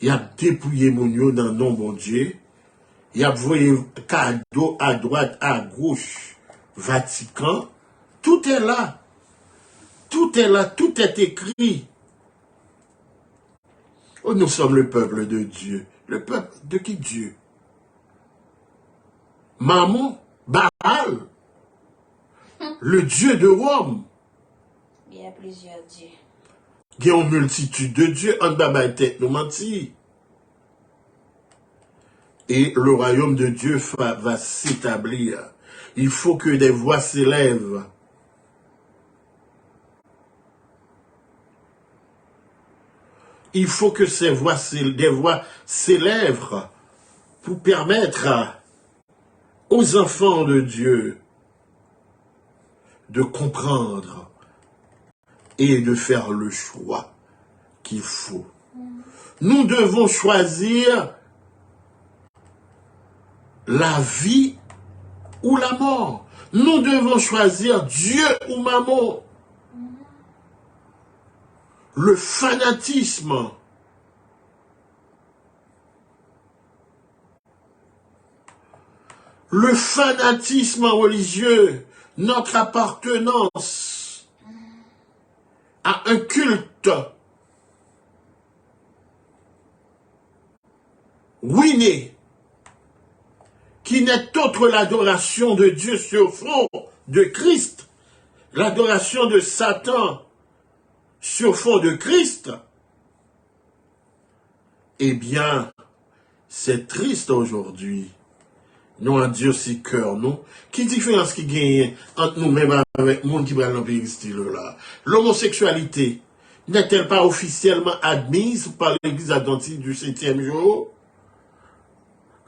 Il y a dépouillé mon Dieu dans le nom de Dieu. Il y a envoyé cadeau à droite, à gauche, Vatican. Tout est là. Tout est là, tout est écrit. Oh, nous sommes le peuple de Dieu. Le peuple de qui Dieu? Mammon, Baal, le Dieu de Rome. Il y a plusieurs dieux. Il y a une multitude de dieux, en bas de tête nous mentir. Et le royaume de Dieu va s'établir. Il faut que des voix s'élèvent. Il faut que des voix s'élèvent pour permettre aux enfants de Dieu de comprendre et de faire le choix qu'il faut. Nous devons choisir la vie ou la mort. Nous devons choisir Dieu ou maman. Le fanatisme. Le fanatisme religieux, notre appartenance à un culte ruiné, qui n'est autre l'adoration de Dieu sur fond de Christ, l'adoration de Satan sur fond de Christ, eh bien, c'est triste aujourd'hui. Nous avons Dieu si cœur, nous. Qui différence qui gagne entre nous-mêmes avec le monde qui va dans le pays style là? L'homosexualité n'est-elle pas officiellement admise par l'Église adventiste du 7e jour?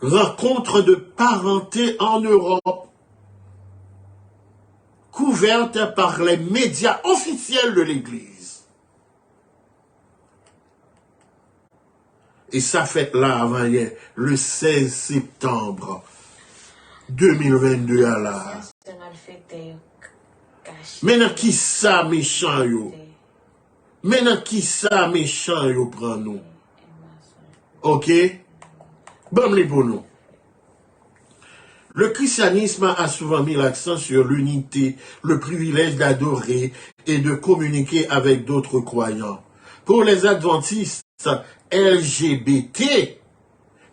Rencontre de parenté en Europe, couverte par les médias officiels de l'Église. Et ça fait là avant hier, le 16 septembre 2022 à la. Maintenant qui ça méchant yo? Maintenant qui ça méchant yo prend nous? Ok? Bon les pour nous. Le christianisme a souvent mis l'accent sur l'unité, le privilège d'adorer et de communiquer avec d'autres croyants. Pour les adventistes LGBT,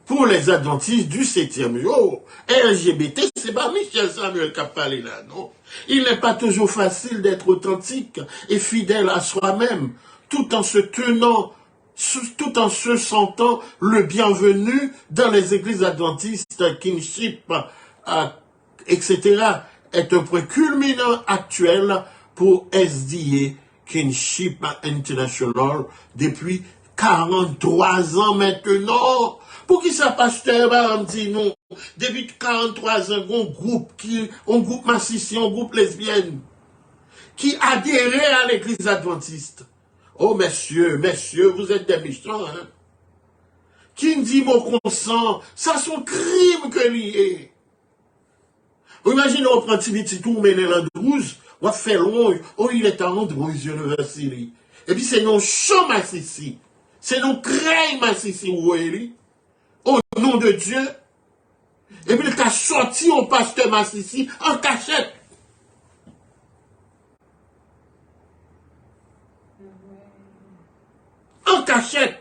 pour les adventistes du 7e jour, LGBT, c'est pas Michel Samuel qui a parlé là, non? Il n'est pas toujours facile d'être authentique et fidèle à soi-même, tout en se sentant le bienvenu dans les églises adventistes, kinship, etc., est un point culminant actuel pour SDA, Kinship International, depuis 43 ans maintenant. Pour qui ça, pasteur, on dit non, depuis 43 ans, un groupe massicien, un groupe lesbienne, qui adhérait à l'église adventiste. Oh, messieurs, vous êtes des méchants, hein? Qui me dit mon consent, ça sont crimes que lié. Imaginez, on prend petit tout, on met l'Andrews, on fait loin, oh, il est à Andrews University. Et puis, c'est non champ massissi. C'est non craint massissi, vous voyez, au nom de Dieu. Et puis, il a sorti au pasteur massissi en cachette. En cachette.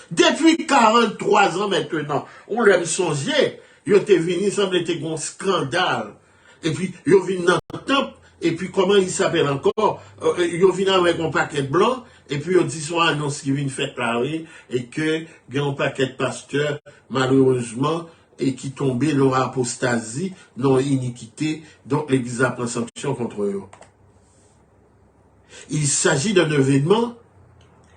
Depuis 43 ans maintenant, on l'a songé, il était venu, semble être un scandale. Et puis, il est venu dans le temple, et puis comment il s'appelle encore, il est venu avec un paquet blanc, et puis il dit son annonce qui vient faire parler, et que il y a un paquet de pasteurs, malheureusement, et qui tombaient dans l'apostasie, dans l'iniquité, donc l'Église a pris sanction contre eux. Il s'agit d'un événement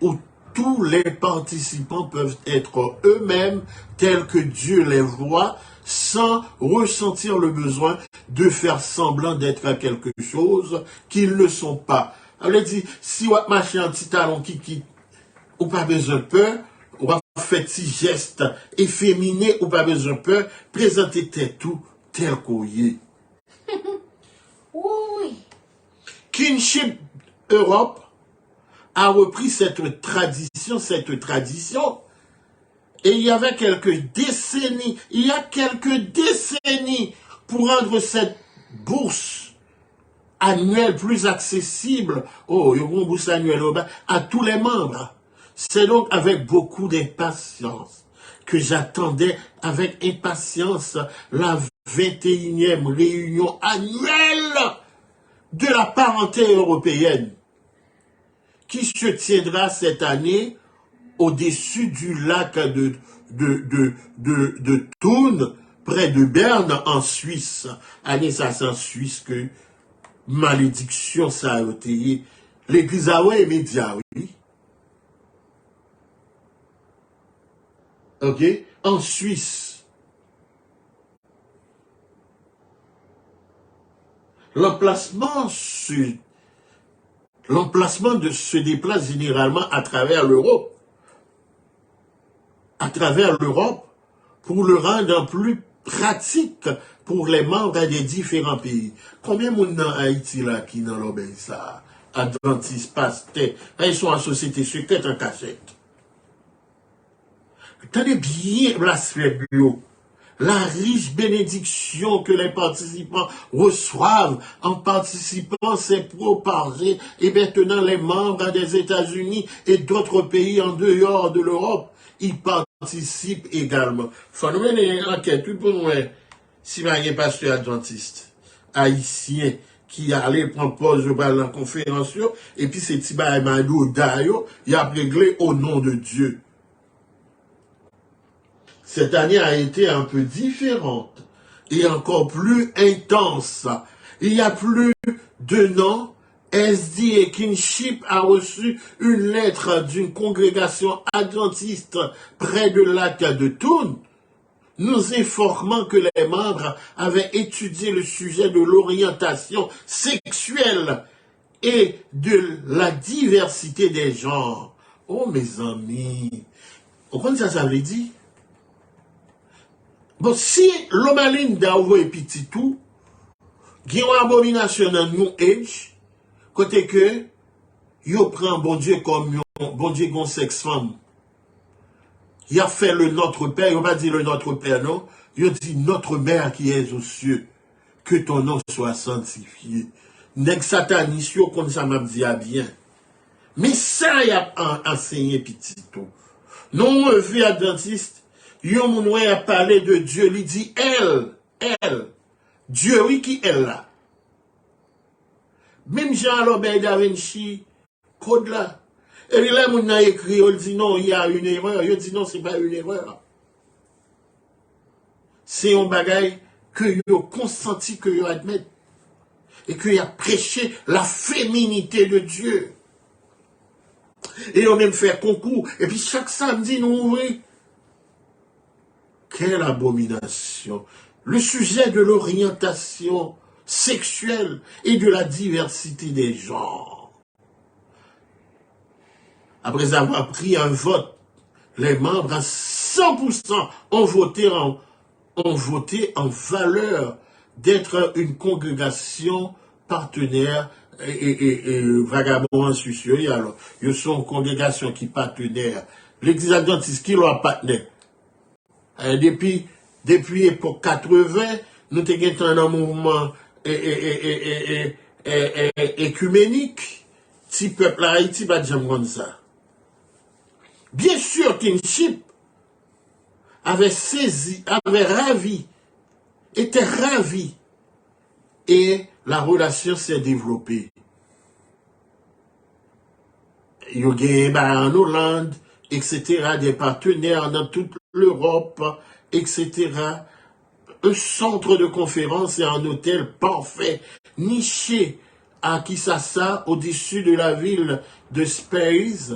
où tous les participants peuvent être eux-mêmes tels que Dieu les voit, sans ressentir le besoin de faire semblant d'être à quelque chose qu'ils ne sont pas. Elle dit, si vous marchez un petit talon qui ou pas besoin de peur, ou fait petit geste efféminé ou pas besoin de peur, présentez tout tel qu'on y est. Oui. Kinship Europe a repris cette tradition, et il y a quelques décennies pour rendre cette bourse annuelle plus accessible, une bourse annuelle à tous les membres. C'est donc avec beaucoup d'impatience que j'attendais avec impatience la 21e réunion annuelle de la parenté européenne, qui se tiendra cette année au-dessus du lac de Thun, près de Berne, en Suisse. Année ça, c'est en Suisse que malédiction ça a été. L'église a ouais média, oui. Ok? En Suisse. L'emplacement L'emplacement se déplace généralement à travers l'Europe. À travers l'Europe, pour le rendre plus pratique pour les membres des différents pays. Combien de monde dans Haïti là qui dans l'obéit ça? Adventistes, pasteurs, ils sont en société secrète en cachette. Tenez bien blasphème. La riche bénédiction que les participants reçoivent en participant s'est propagée et maintenant les membres des États-Unis et d'autres pays en dehors de l'Europe y participent également. Faut nous mener une enquête tout pour nous, si il y a un pasteur adventiste haïtien qui allait prendre pause dans la conférence et puis c'est Tiba Emadou Dayo, il a réglé au nom de Dieu. Cette année a été un peu différente et encore plus intense. Il y a plus d'un an, SD Kinship a reçu une lettre d'une congrégation adventiste près de lac de Thun, nous informant que les membres avaient étudié le sujet de l'orientation sexuelle et de la diversité des genres. Oh mes amis, vous comprenez ça veut dire? Bon, si l'homaline d'Aouvo et Pititou, il y a une abomination dans New Age, côté que, yo prend bon Dieu comme bon Dieu gon sexe femme. Il a fait le Notre Père, il n'a pas dit le Notre Père, non. Il a dit Notre Mère qui est aux cieux, que ton nom soit sanctifié. Nèg satanis yo comme ça m'a dit à bien. Mais ça, il a enseigné Pititou. Non, un vieux adventiste, yon moun a parlé de Dieu, il dit elle. Dieu, oui, qui est là. Même Jean-Robert Da Vinci, code là. Et là, moun a écrit, il dit non, il y a une erreur. Il dit non, c'est pas une erreur. C'est un bagage que yo consenti, que yo admet. Et que a prêché la féminité de Dieu. Et on même fait concours. Et puis chaque samedi, nous ouvrons. Quelle abomination! Le sujet de l'orientation sexuelle et de la diversité des genres. Après avoir pris un vote, les membres à 100% ont voté en valeur d'être une congrégation partenaire et vagabond en Suisse. Alors, ils sont une congrégation qui partenaire. L'Église adventiste qui leur partenaire. Depuis l'époque 80, nous avons un mouvement écuménique. Si le peuple Haïti va jamais comme ça. Bien sûr, Kinship avait saisi, avait ravi, était ravi. Et la relation s'est développée. Il y a eu en Hollande, etc., des partenaires dans toute l'Europe, etc. Un centre de conférence et un hôtel parfait, niché à Kisasa, au-dessus de la ville de Space,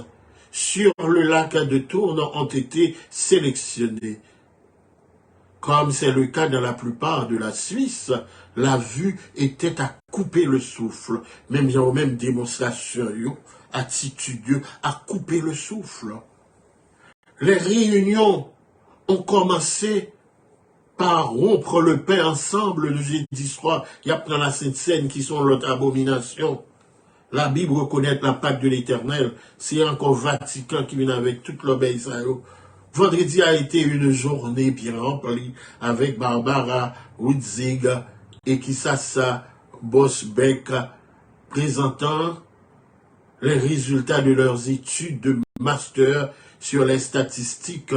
sur le lac de Thun, ont été sélectionnés. Comme c'est le cas dans la plupart de la Suisse, la vue était à couper le souffle. Même il y a même démonstration, attitude, à couper le souffle. Les réunions ont commencé par rompre le pain ensemble le jeudi soir. Il y a plein la Sainte Seine qui sont l'autre abomination. La Bible reconnaît la Pâque de l'Éternel. C'est encore Vatican qui vient avec toute l'obéissance. Vendredi a été une journée bien remplie avec Barbara Witzig et Kisasa Bosbeck présentant les résultats de leurs études de master sur les statistiques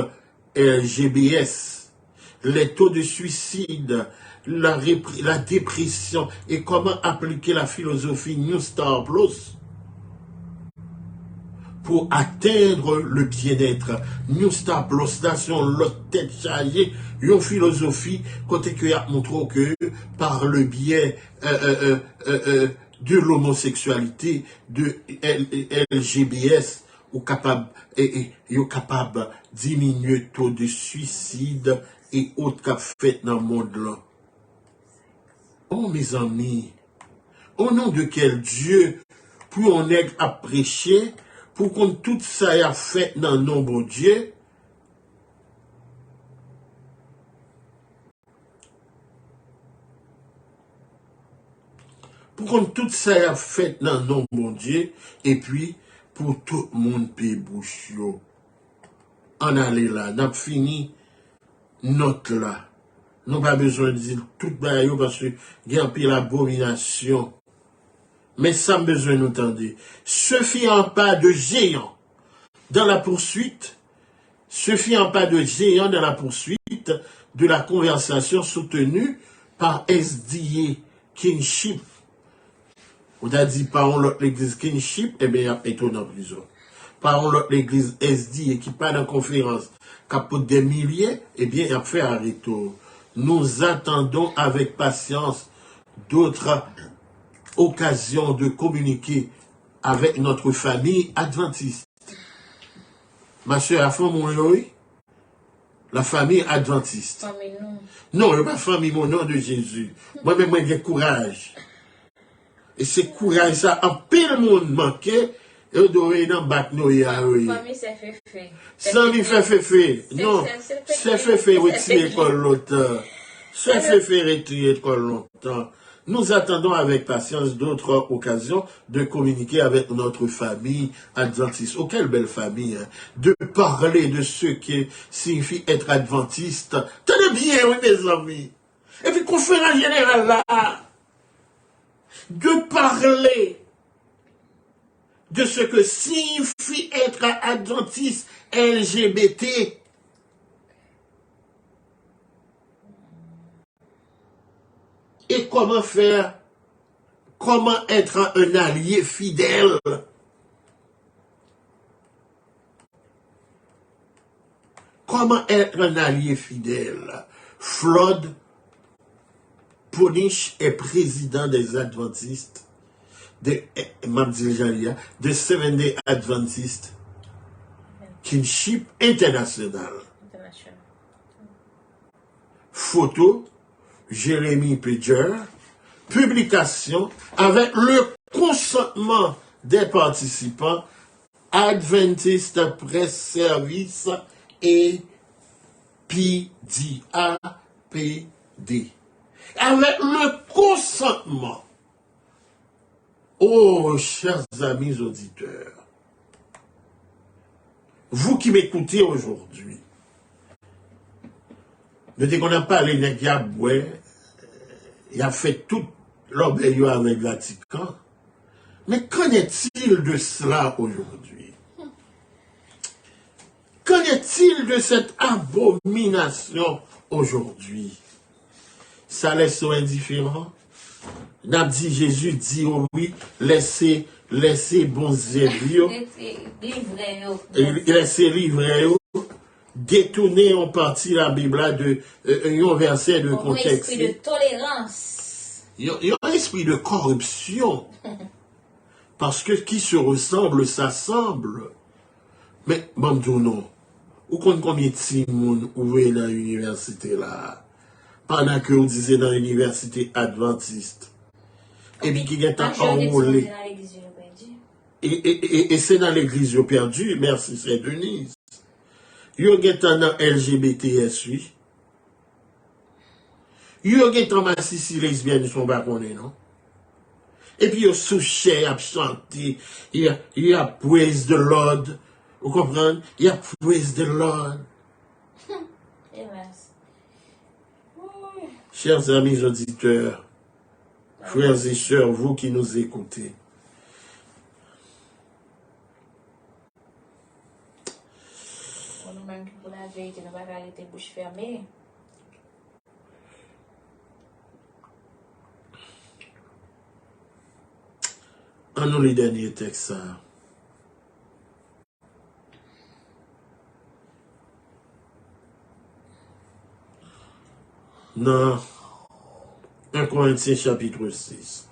LGBS, les taux de suicide, la dépression et comment appliquer la philosophie New Star Plus pour atteindre le bien-être. New Star Plus, là, sur l'autre tête chargée, une philosophie, côté que a montré que par le biais de l'homosexualité, de LGBS, ou capable de diminuer le taux de suicide et autres qu'a fait dans le monde là. Oh mes amis, au nom de quel Dieu pour on nègre à prêcher, pour qu'on tout ça y a fait dans le nom bon Dieu. Pour qu'on tout ça y a fait dans le nom bon Dieu, et puis pour tout le monde paye bouche yo. On allait là, n'a fini notre là. Nous pas besoin de dire tout bail parce que il y a un pile abomination. Mais ça besoin d'entendre. Se fiant pas de géant dans la poursuite, se fiant pas de géant dans la poursuite de la conversation soutenue par SDA Kinship. On a dit par l'église Kinship, eh bien, il y a étonnant prison. Par l'église SDA qui parle en conférence, capote des milliers, eh bien, il a fait arrêter. Nous attendons avec patience d'autres occasions de communiquer avec notre famille adventiste. Ma soeur a fait mon nom, la famille adventiste. Famille non. Non, je ne pas famille mon nom de Jésus. Moi-même, j'ai courage. Et c'est courage, ça, en pile monde manqué, et on doit aller dans le bac Famille, c'est fait. Sans lui faire fait. Non, c'est fait retirer l'école longtemps. C'est fait retirer l'école longtemps. Nous attendons avec patience d'autres occasions de communiquer avec notre famille adventiste. Oh, quelle belle famille, hein. De parler de ce qui signifie être adventiste. Tenez bien, oui, mes amis. Et puis, conférence générale là, de parler de ce que signifie être adventiste LGBT. Et comment faire, comment être un allié fidèle. Comment être un allié fidèle. Flood Ponish est président des Adventistes, de Seventh-day Adventist Kinship International. Photo, Jérémy Pedger, publication avec le consentement des participants, Adventist Press Service et PDAPD. Avec le consentement. Oh, chers amis auditeurs, vous qui m'écoutez aujourd'hui, dès qu'on a parlé de Gaboué, il a fait tout l'obéissance avec le Vatican. Mais qu'en est-il de cela aujourd'hui? Qu'en est-il de cette abomination aujourd'hui? Ça laisse indifférent. N'a dit Jésus dit oh oui, laissez bons zèbres, laissez livrer, détourner en partie la Bible de un verset de contexte. Un esprit de tolérance. Il y a un esprit de corruption. Parce que qui se ressemble, s'assemble. Mais, bon, non. Ou combien de Simon ouvert dans l'université là? Pendant que vous disiez dans l'université adventiste. Et puis qui est enrôlé. Et c'est dans l'église perdue. Merci, c'est Denise. Yo getan dans LGBTS, yo getan ma sisi lesbienne son bakonne, non? Et puis yo souché, a chanté, il y a praise the Lord. Vous comprenez? Il y a praise the Lord. Chers amis auditeurs, frères et sœurs, vous qui nous écoutez, Même pour la vérité, nous ne pouvons pas arrêter bouche fermée. en nous les derniers textes, ça. Non. 1 Corinthiens chapitre 6.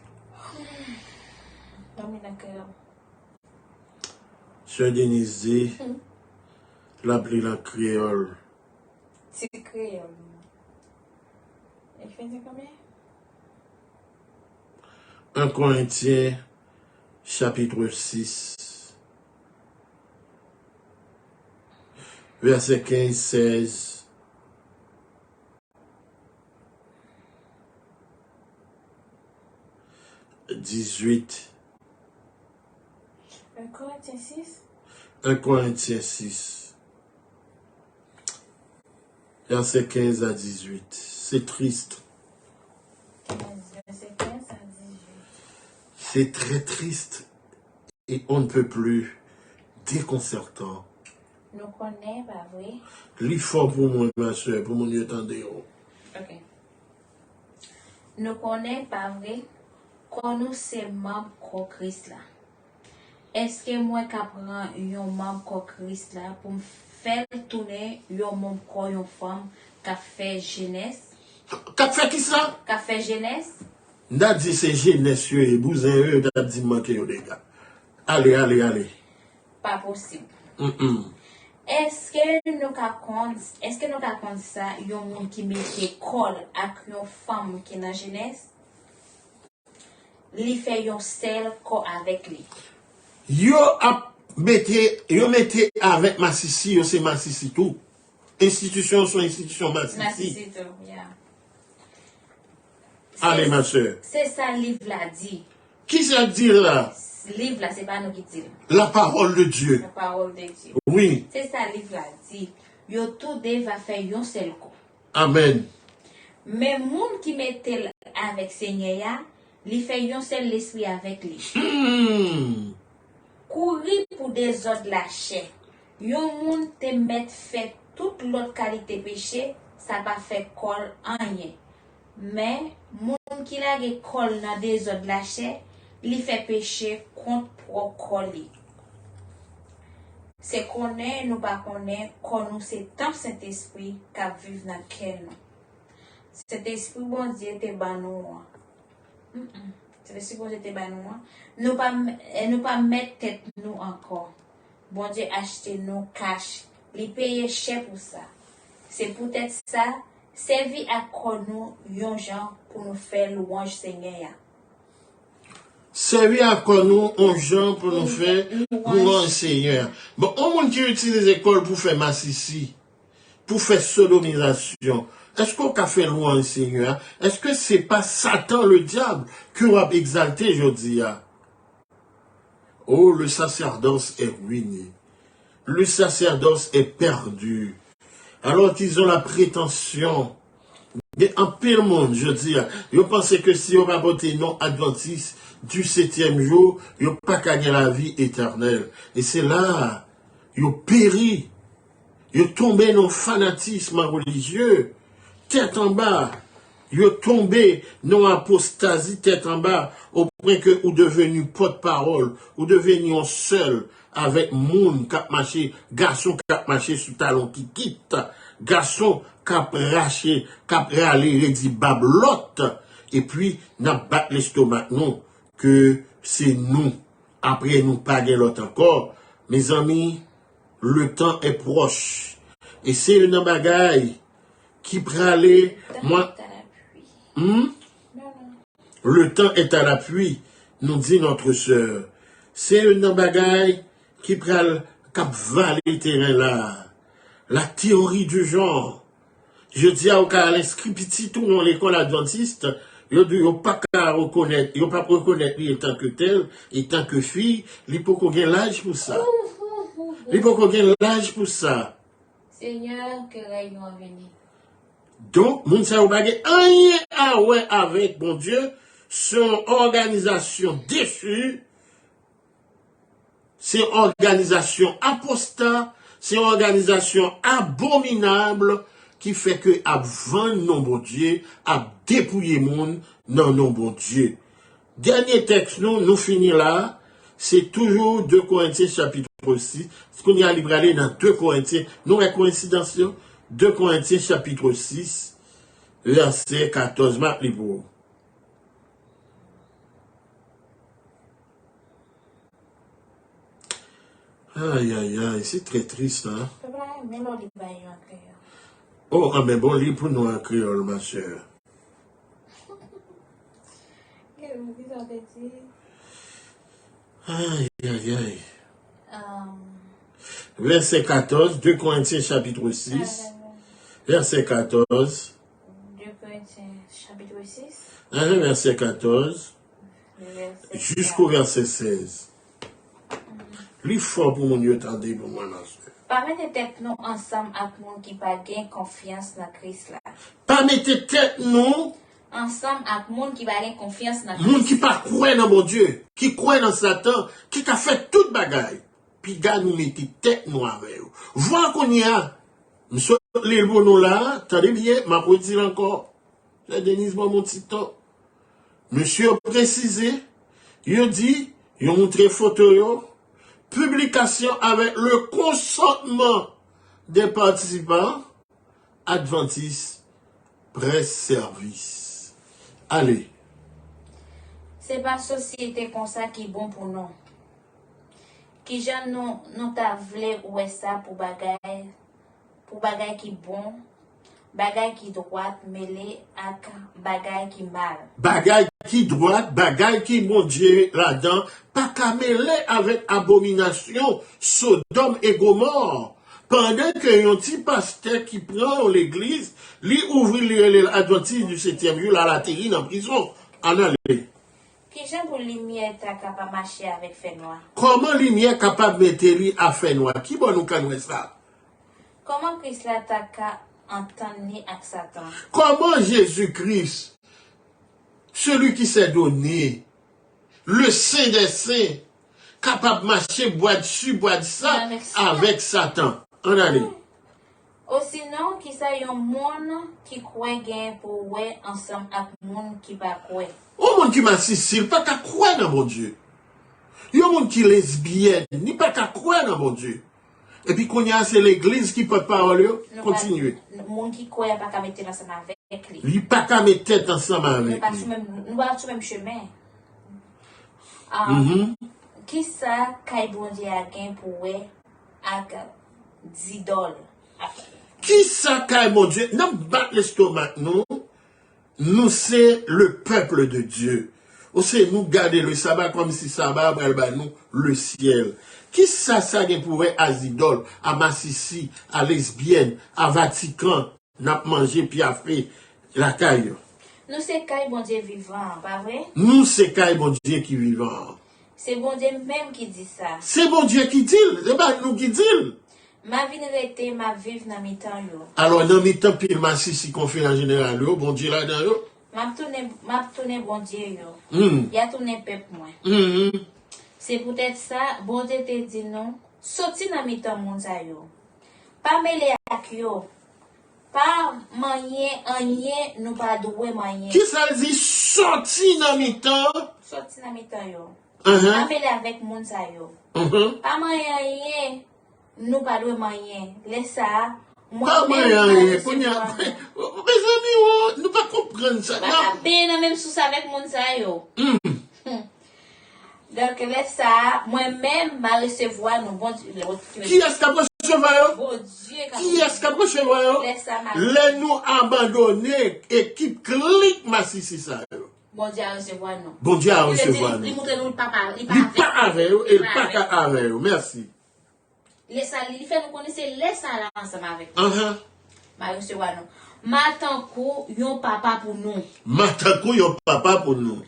Sœur Denise dit, l'appelé la créole. C'est créole. Elle fait combien? 1 Corinthiens chapitre 6, verset 15, 16, 18. 1 Corinthiens 6. 1 Corinthiens 6, verset 15 à 18. C'est triste. Verset 15 à 18. C'est très triste et on ne peut plus déconcertant. Nous connaissons, pas vrai? L'effort pour moi, ma soeur, pour mon entendez. Ok. Nous connaissons, pas vrai? Quand nous sommes membres de Christ là. Est-ce que moi qui prends un membre de Christ là pour me faire tourner un membre de une femme qui fait jeunesse? Qu'a fait qui ça? Qui fait jeunesse? N'a dit c'est jeunesse et bousin eux, n'a dit manquer les gars. Allez, allez, allez. Pas possible. Mm-mm. Est-ce que nous avons ça, il y a un monde qui met col avec une femme qui est dans la jeunesse? Il fait un seul corps avec lui. Yo mettez avec ma sissi, yo c'est ma sissi tout. Institution sont institution ma sissi. Allez ma soeur. C'est ça le livre là dit. Qui ça dit là? Le livre là, c'est pas nous qui dit. La parole de Dieu. La parole de Dieu. Oui. C'est ça le livre là dit. Yo tout va faire un seul corps. Amen. Mais monde qui mettait avec Seigneur, il fait un seul l'esprit avec lui. Courir pour des autres la chair. Yon moun te met fait toute l'autre qualité péché, ça pas fait col rien. Mais moun qui la ge col dans des autres la chair, li fait péché contre pro coli. C'est connaît nous pas connaît qu'on nous c'est tant Saint-Esprit qui vivent dans quel nous. Cet esprit bon Dieu te ban nous. C'est le suppose était ban nous pas mettre tête nous encore. Bon Dieu acheter nous cash, li payer cher pour ça. C'est peut-être ça, servi à nous yon gens pour nous faire louange Seigneur. Servi à nous un gens pour nous faire louange Seigneur. Bon, on monde qui utilise l'école pour faire massissi, pour faire sodomisation. Est-ce qu'on a fait louange Seigneur? Est-ce que c'est pas Satan le diable qui va exalter aujourd'hui? Oh, le sacerdoce est ruiné. Le sacerdoce est perdu. Alors qu'ils ont la prétention. Mais en pire monde, je dis, ils pensent que si on va voter non adventiste du 7e jour, ils n'ont pas gagné la vie éternelle. Et c'est là, ils ont péri. Ils ont tombé dans le fanatisme religieux. Tête en bas. Ils ont tombé dans l'apostasie, tête en bas, au point que vous devenu porte-parole, vous devenu seul avec monde qui a marché, garçon qui a marché sous talon qui quitte, garçon qui a raché, qui a râlé, dit bablotte, et puis n'a battu l'estomac, non, que c'est nous, après nous paguer l'autre encore. Mes amis, le temps est proche, et c'est une bagaille qui pralait, moi, le temps est à l'appui, nous dit notre sœur. C'est une bagaille qui pral cap valer terrain là. La théorie du genre. Je dis à l'inscrit petit tout dans l'école adventiste, il n'y a pas qu'à reconnaître, il n'y a pas reconnaître lui en tant que tel, en tant que fille, il faut qu'on ait l'âge pour ça. Il faut qu'on ait l'âge pour ça. Seigneur, que rayon venir. Donc, moun sa ou bagay rien à ouais avec bon Dieu, son organisation déçue, c'est organisation apostat, c'est organisation abominable qui fait que avant non bon Dieu, à dépouiller monde non non bon Dieu. Dernier texte nous finit là, c'est toujours 2 Corinthiens chapitre 6, ce qu'on y a libre aller dans 2 Corinthiens, non la coïncidence, 2 Corinthiens chapitre 6, verset 14, marque les pour. Aïe, aïe, aïe, c'est très triste, hein? Oh, ah, mais bon, lis pour nous en créole, ma soeur. Aïe, aïe, aïe. Um, Verset 14, 2 Corinthiens chapitre 6. Verset 14. 2 Corinthiens chapitre 6. Verset 14. Jusqu'au verset 16. Lis fort pour mon Dieu, tendez pour moi, ma soeur. Pas mettre tête nous ensemble avec monde qui pas gain confiance dans Christ là. Pas mettre tête nous Ensemble avec monde qui pas gain confiance dans monde Christ. qui pas croit dans mon Dieu, qui croit dans Satan, qui t'a fait toute bagaille. Puis gars nous mettez tête nous avec eux. Voir qu'on y a. Monsieur les nous là, attendez bien, m'a pas dire encore. C'est Denise mon petit temps. Monsieur a précisé, il a dit, il a montré photo yo, publication avec le consentement des participants, Adventiste Presse Service. Allez. C'est pas société comme ça qui est bon pour nous. Qui j'en nous t'a voulu ouais ça pour bagaille qui bon, bagaille qui droite mêlé avec bagaille qui mal. Bagaille qui droite, bagaille qui mon Dieu là-dedans, pas qu'à mêler avec abomination, Sodome et Gomorre. Pendant que y a un petit pasteur qui prend l'église, lui ouvre l'adventiste du 7e jour, la terre en prison. En aller. Qui j'en pour lumière t'a capable marcher avec fait noir. Comment lumière capable de mettre lui à fait noir? Qui va nous connaître ça? Comment Christ l'a t'a entendre avec Satan? Comment Jésus-Christ, celui qui s'est donné, le Saint des Saints, capable de marcher, boire dessus, boire de ça, avec Satan? En allez. Ou sinon, qui ça y a un monde qui croit gain pour ouais ensemble avec monde qui pas croit. Au monde qui m'a Sicile, pas qu'à croire dans mon Dieu. Il y a un monde qui est lesbienne, ni pas qu'à croire dans mon Dieu. Et puis qu'on y a, c'est l'église qui peut parler, continuer. Le monde qui croit pas qu'à mettre ensemble avec lui. Il pas qu'à mettre tête ensemble avec Nous pas lui. sur le même chemin. Qui ça qu'aille bon Dieu a gain pour ouais avec d'idole. Qui ça qu'aille mon Dieu? Nous battre l'estomac, nous. Nous, c'est le peuple de Dieu. Ou c'est nous garder le sabbat comme si sabbat, nous, le ciel. Qui ça gagne pour à Zidol, à Massissi, à Lesbienne, à Vatican, n'a mangé puis a fait la caille. Nous c'est caille bon Dieu vivant, pas vrai? Nous, c'est caille bon Dieu qui vivant. C'est bon Dieu même qui dit ça. C'est bon Dieu qui dit, c'est pas nous qui dit. Ma vie n'était ma vivre dans mes temps yo. Alors, dans mes temps, puis Massissi conférence générale, bon Dieu là-dedans, yo. M'a tourné bon Dieu yo. Y a tourné peuple moi. C'est peut-être ça, bon Dieu te dit non. Sorti dans mes temps moun sa yo. Pas mêler avec yo. Pas manier, nous pas doué manier. Qui ça dit sorti dans mes temps? Sorti dans mes temps yo. Pas mêler avec moun sa yo. Pas manier, nous pas doué manier. Laisse ça. Pas manier. Mes amis, nous pas comprendre ça. Pas bien même sous avec moun sa yo. Donc, laisse ça, moi-même, ma recevoir, nous, bon Dieu. Qui est-ce qui a recevoir? Bon Dieu, qui est-ce qui a recevoir? Laisse ça, ma les nous abandonner, équipe clique, ma sissi ça. Bon Dieu a recevoir, nous. Bon Dieu a recevoir, nous. Il montre nous, papa, il pas avec eux, il pas avec eux. Merci. Laisse ça, il fait nous connaître, laisse ça là ensemble avec nous. Ma recevoir, nous. Matankou, yon papa pour nous. Matankou, yon papa pour nous.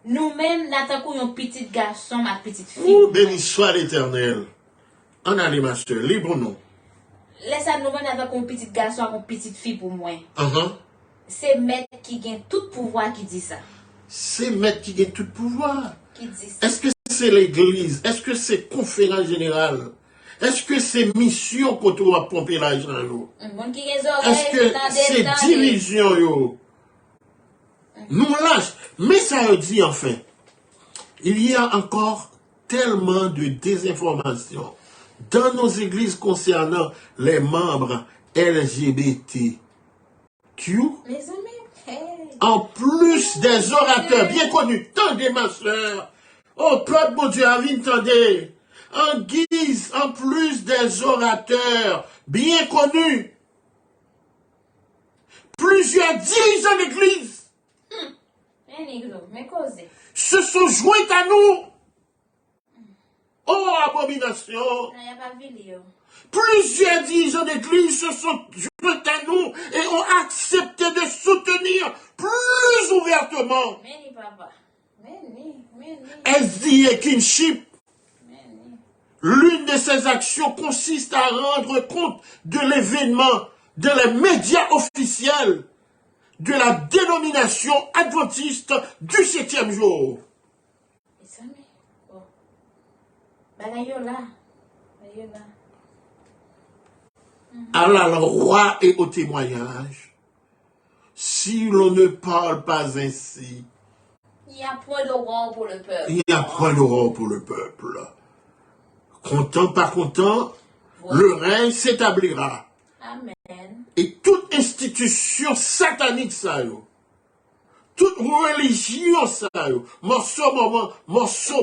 Nous-mêmes, nous avons un petit garçon, ma petite fille. Oh, béni soit l'Éternel. On a les masters, libre nous. Laisse nous-mêmes, nous avons un petit garçon, une petite fille pour moi. C'est maître qui gagne tout pouvoir qui dit ça. C'est maître qui gagne tout pouvoir. Qui dit ça. Est-ce que c'est l'église? Est-ce que c'est conférence générale? Est-ce que c'est mission qu'on doit pomper l'argent? Est-ce que c'est division? Yo? Nous lâche. Mais ça dit enfin, il y a encore tellement de désinformation dans nos églises concernant les membres LGBTQ. Mes amis, hey. En plus des orateurs bien connus, tendez ma soeur, oh peuple mon Dieu, tendez, en plus des orateurs bien connus, plusieurs dirigeants d'église se sont joints à nous Oh, abomination! Il n'y a pas de vidéo. Plusieurs dirigeants d'église se sont joints à nous et ont accepté de soutenir plus ouvertement Meni, papa. Meni. SDA Kinship. Meni. L'une de ces actions consiste à rendre compte de l'événement dans les médias officiels de la dénomination adventiste du 7e jour. Et ça, mais. Bon. Bagayo là. À la loi et au témoignage, si l'on ne parle pas ainsi, il n'y a point d'aurore pour le peuple. Il n'y a point d'aurore pour le peuple. Content, pas content, le règne s'établira. Amen. Et toute institution satanique, ça, toute religion, ça, morceau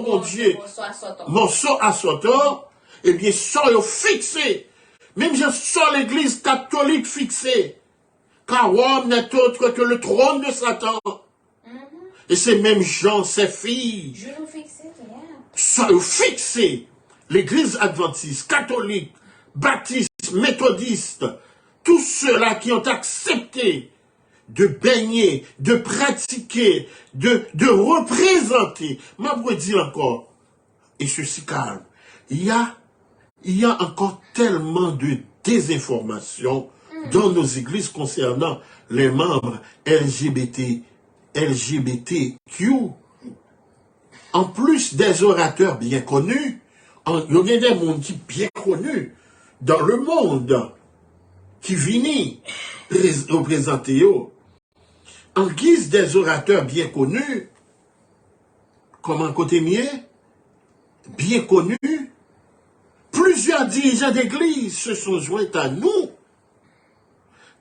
mon Dieu, morceau à son tort, eh bien, sont fixés. Même je sors l'église catholique fixée. Car Rome n'est autre que le trône de Satan. Et ces mêmes gens, ces filles, sont fixés. L'église adventiste, catholique, baptiste, méthodiste, tous ceux-là qui ont accepté de baigner, de pratiquer, de représenter. Mais vous dire encore, et ceci calme, il y a encore tellement de désinformation dans nos églises concernant les membres LGBTQ. En plus des orateurs bien connus, il y a des mondes qui bien connus dans le monde qui viennent représenter eux. En guise des orateurs bien connus, comme un côté mieux, bien connus, plusieurs dirigeants d'église se sont joints à nous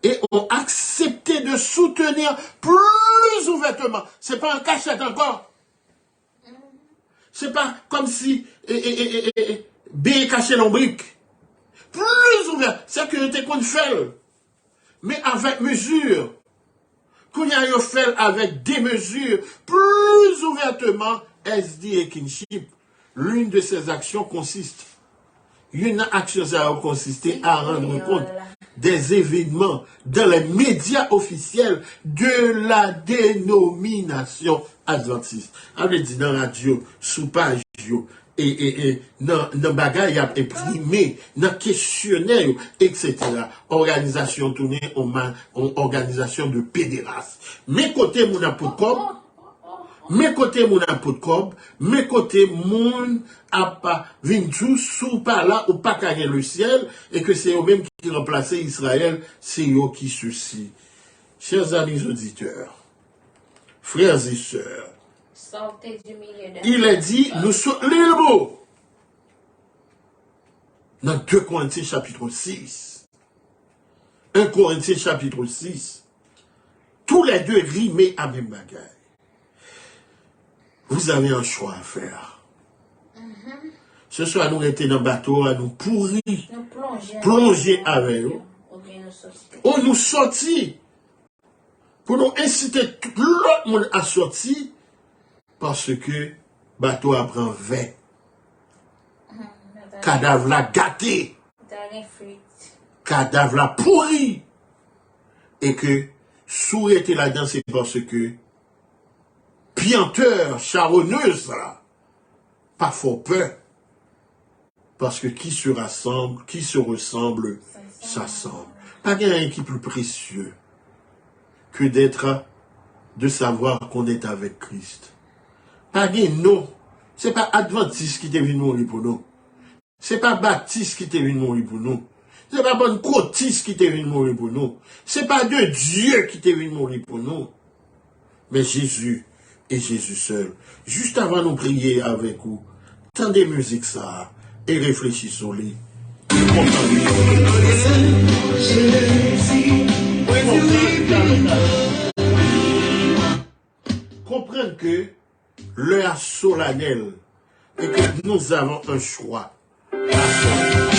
et ont accepté de soutenir plus ouvertement. C'est pas un cachette encore. C'est pas comme si B caché l'ombrique. Plus ouvert. Sécurité qu'on fait. Mais avec mesure. Qu'on y a fait avec des mesures. Plus ouvertement, SDA Kinship. L'une de ces actions consiste. Une action ça a consisté à rendre compte des événements dans les médias officiels de la dénomination adventiste. Avait dit dans la radio, sous page, et dans bagay a imprimé, dans questionnaire, etc. Organisation tournée en organisation de pédérastes. Mes côtés, mon apôtre, mes côtés, mon apôtre, mes côtés, mon apôtre, vintou, sous par là, ou pas gagner le ciel, et que c'est eux-mêmes qui remplaçaient Israël, c'est eux qui ceci. Chers amis auditeurs, frères et sœurs, il est dit, nous sommes les mots. Dans 2 Corinthiens chapitre 6. 1 Corinthiens chapitre 6. Tous les deux rimés à même bagaille. Vous avez un choix à faire. Ce soir, nous étions dans le bateau, à nous pourrir, plonger avec eux. On nous sortit pour nous inciter tout l'autre monde à sortir parce que bateau apprend 20. Cadavre la gâté. Cadavre la pourri. Et que sous était là-dedans, c'est parce que pianteur, charronneuse, là, pas fort peur. Parce que qui se rassemble, qui se ressemble, s'assemble. Pas rien qui est plus précieux que de savoir qu'on est avec Christ. Pas rien, non. C'est pas Adventiste qui t'est venu mourir pour nous. C'est pas Baptiste qui t'est venu mourir pour nous. C'est pas bonne Cotiste qui t'est venu mourir pour nous. C'est pas de Dieu qui t'est venu mourir pour nous. Mais Jésus et Jésus seul. Juste avant de prier avec vous, tendez musique ça et réfléchissons-les. Comprendre que l'heure solennelle et que nous avons un choix à faire.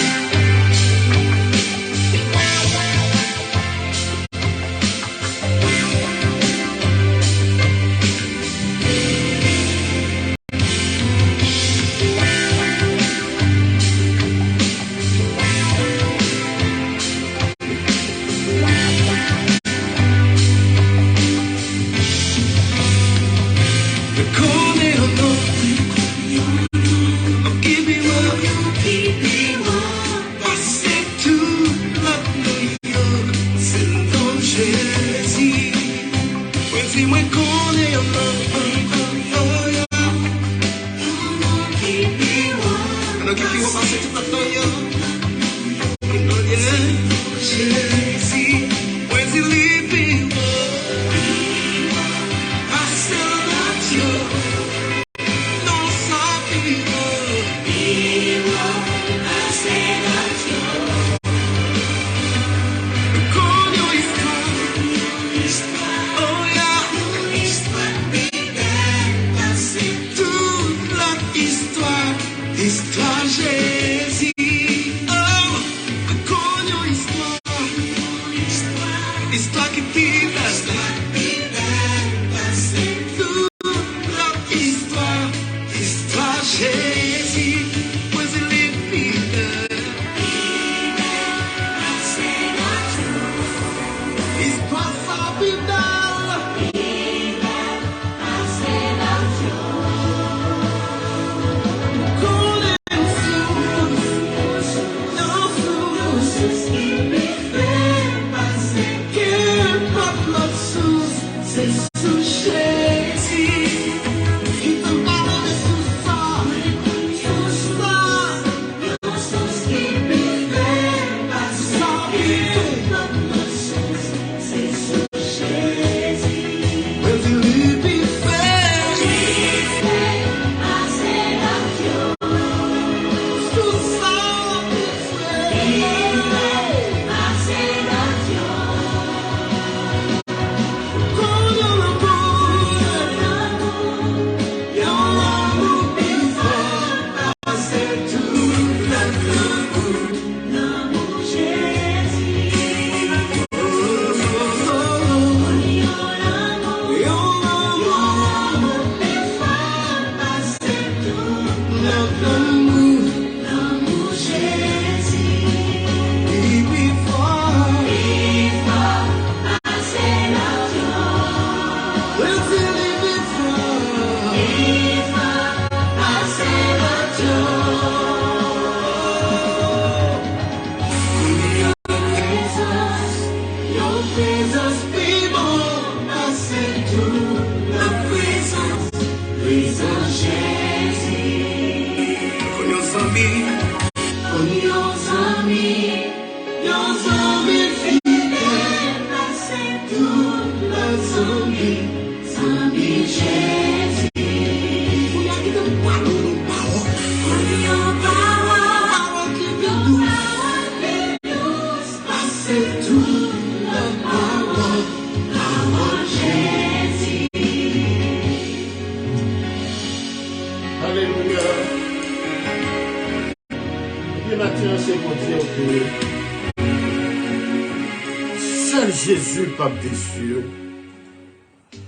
Seul Jésus, Pape des cieux.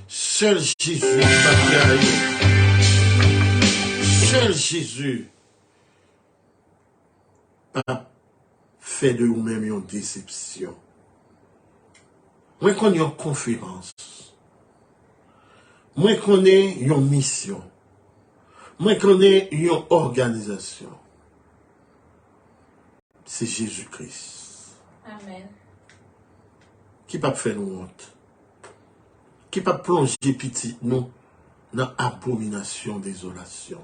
Seul Jésus, Pape Gaï. Seul Jésus, Pape, fait de vous-même une déception. Moi, qu'on y a une conférence. Moi, qu'on ait une mission. Moi, qu'on ait une organisation. C'est Jésus-Christ. Amen. Qui peut faire nous honte? Qui peut plonger petit nous dans abomination, désolation?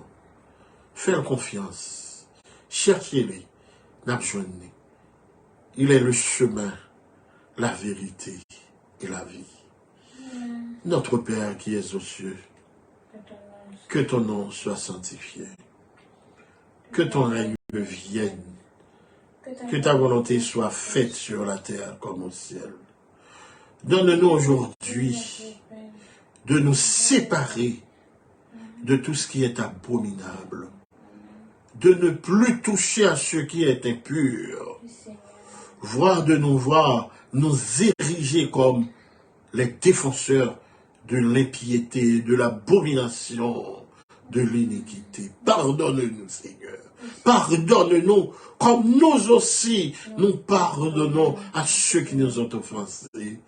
Faire confiance. Cherchez-le. N'abjoignez. Il est le chemin, la vérité et la vie. Notre Père qui es aux cieux, que ton nom soit sanctifié. Que ton règne vienne. Que ta volonté soit faite sur la terre comme au ciel. Donne-nous aujourd'hui de nous séparer de tout ce qui est abominable. De ne plus toucher à ce qui est impur. Voire de nous voir nous ériger comme les défenseurs de l'impiété, de l'abomination, de l'iniquité. Pardonne-nous, Seigneur. Pardonne-nous, comme nous aussi, nous pardonnons à ceux qui nous ont offensés.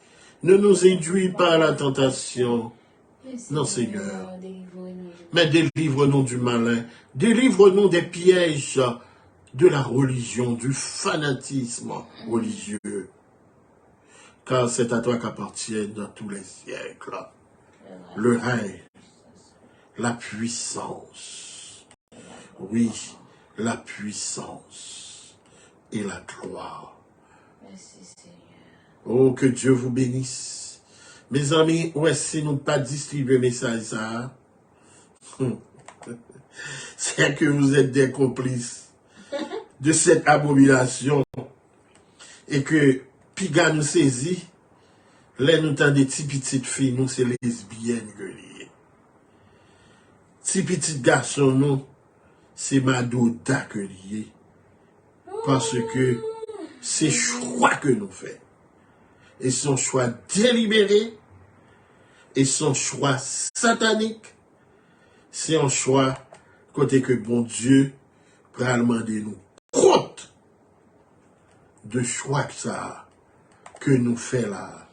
Ne nous induis pas à la tentation, non, Seigneur, mais délivre-nous du malin, délivre-nous des pièges de la religion, du fanatisme religieux. Car c'est à toi qu'appartiennent dans tous les siècles le règne, la puissance. Oui, la puissance et la gloire. Merci Seigneur. Oh, que Dieu vous bénisse. Mes amis, où est-ce que nous pas distribuer le message ça? C'est que vous êtes des complices de cette abomination et que Piga nous saisit, là nous t'en des petites filles, nous c'est lesbiennes que liées. Si petits garçons, nous, c'est Madouda que liées. Parce que c'est choix que nous faisons. Et son choix délibéré, et son choix satanique, c'est un choix côté que bon Dieu va demander nous compte de choix que ça que nous fait là.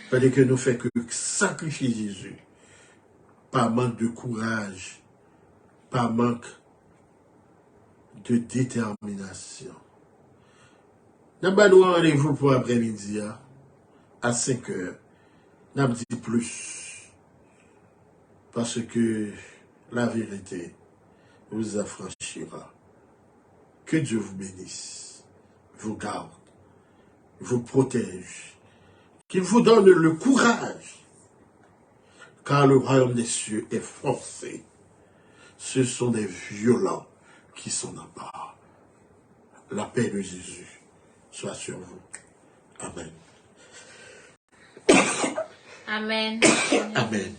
Parce que nous fait que sacrifier Jésus par manque de courage, par manque de détermination. Nous avons un rendez-vous pour après-midi à 5 heures. Nous avons dit plus. Parce que la vérité vous affranchira. Que Dieu vous bénisse, vous garde, vous protège. Qu'il vous donne le courage. Car le royaume des cieux est forcé. Ce sont des violents qui sont en bas. La paix de Jésus soit sur vous. Amen. Amen. Amen.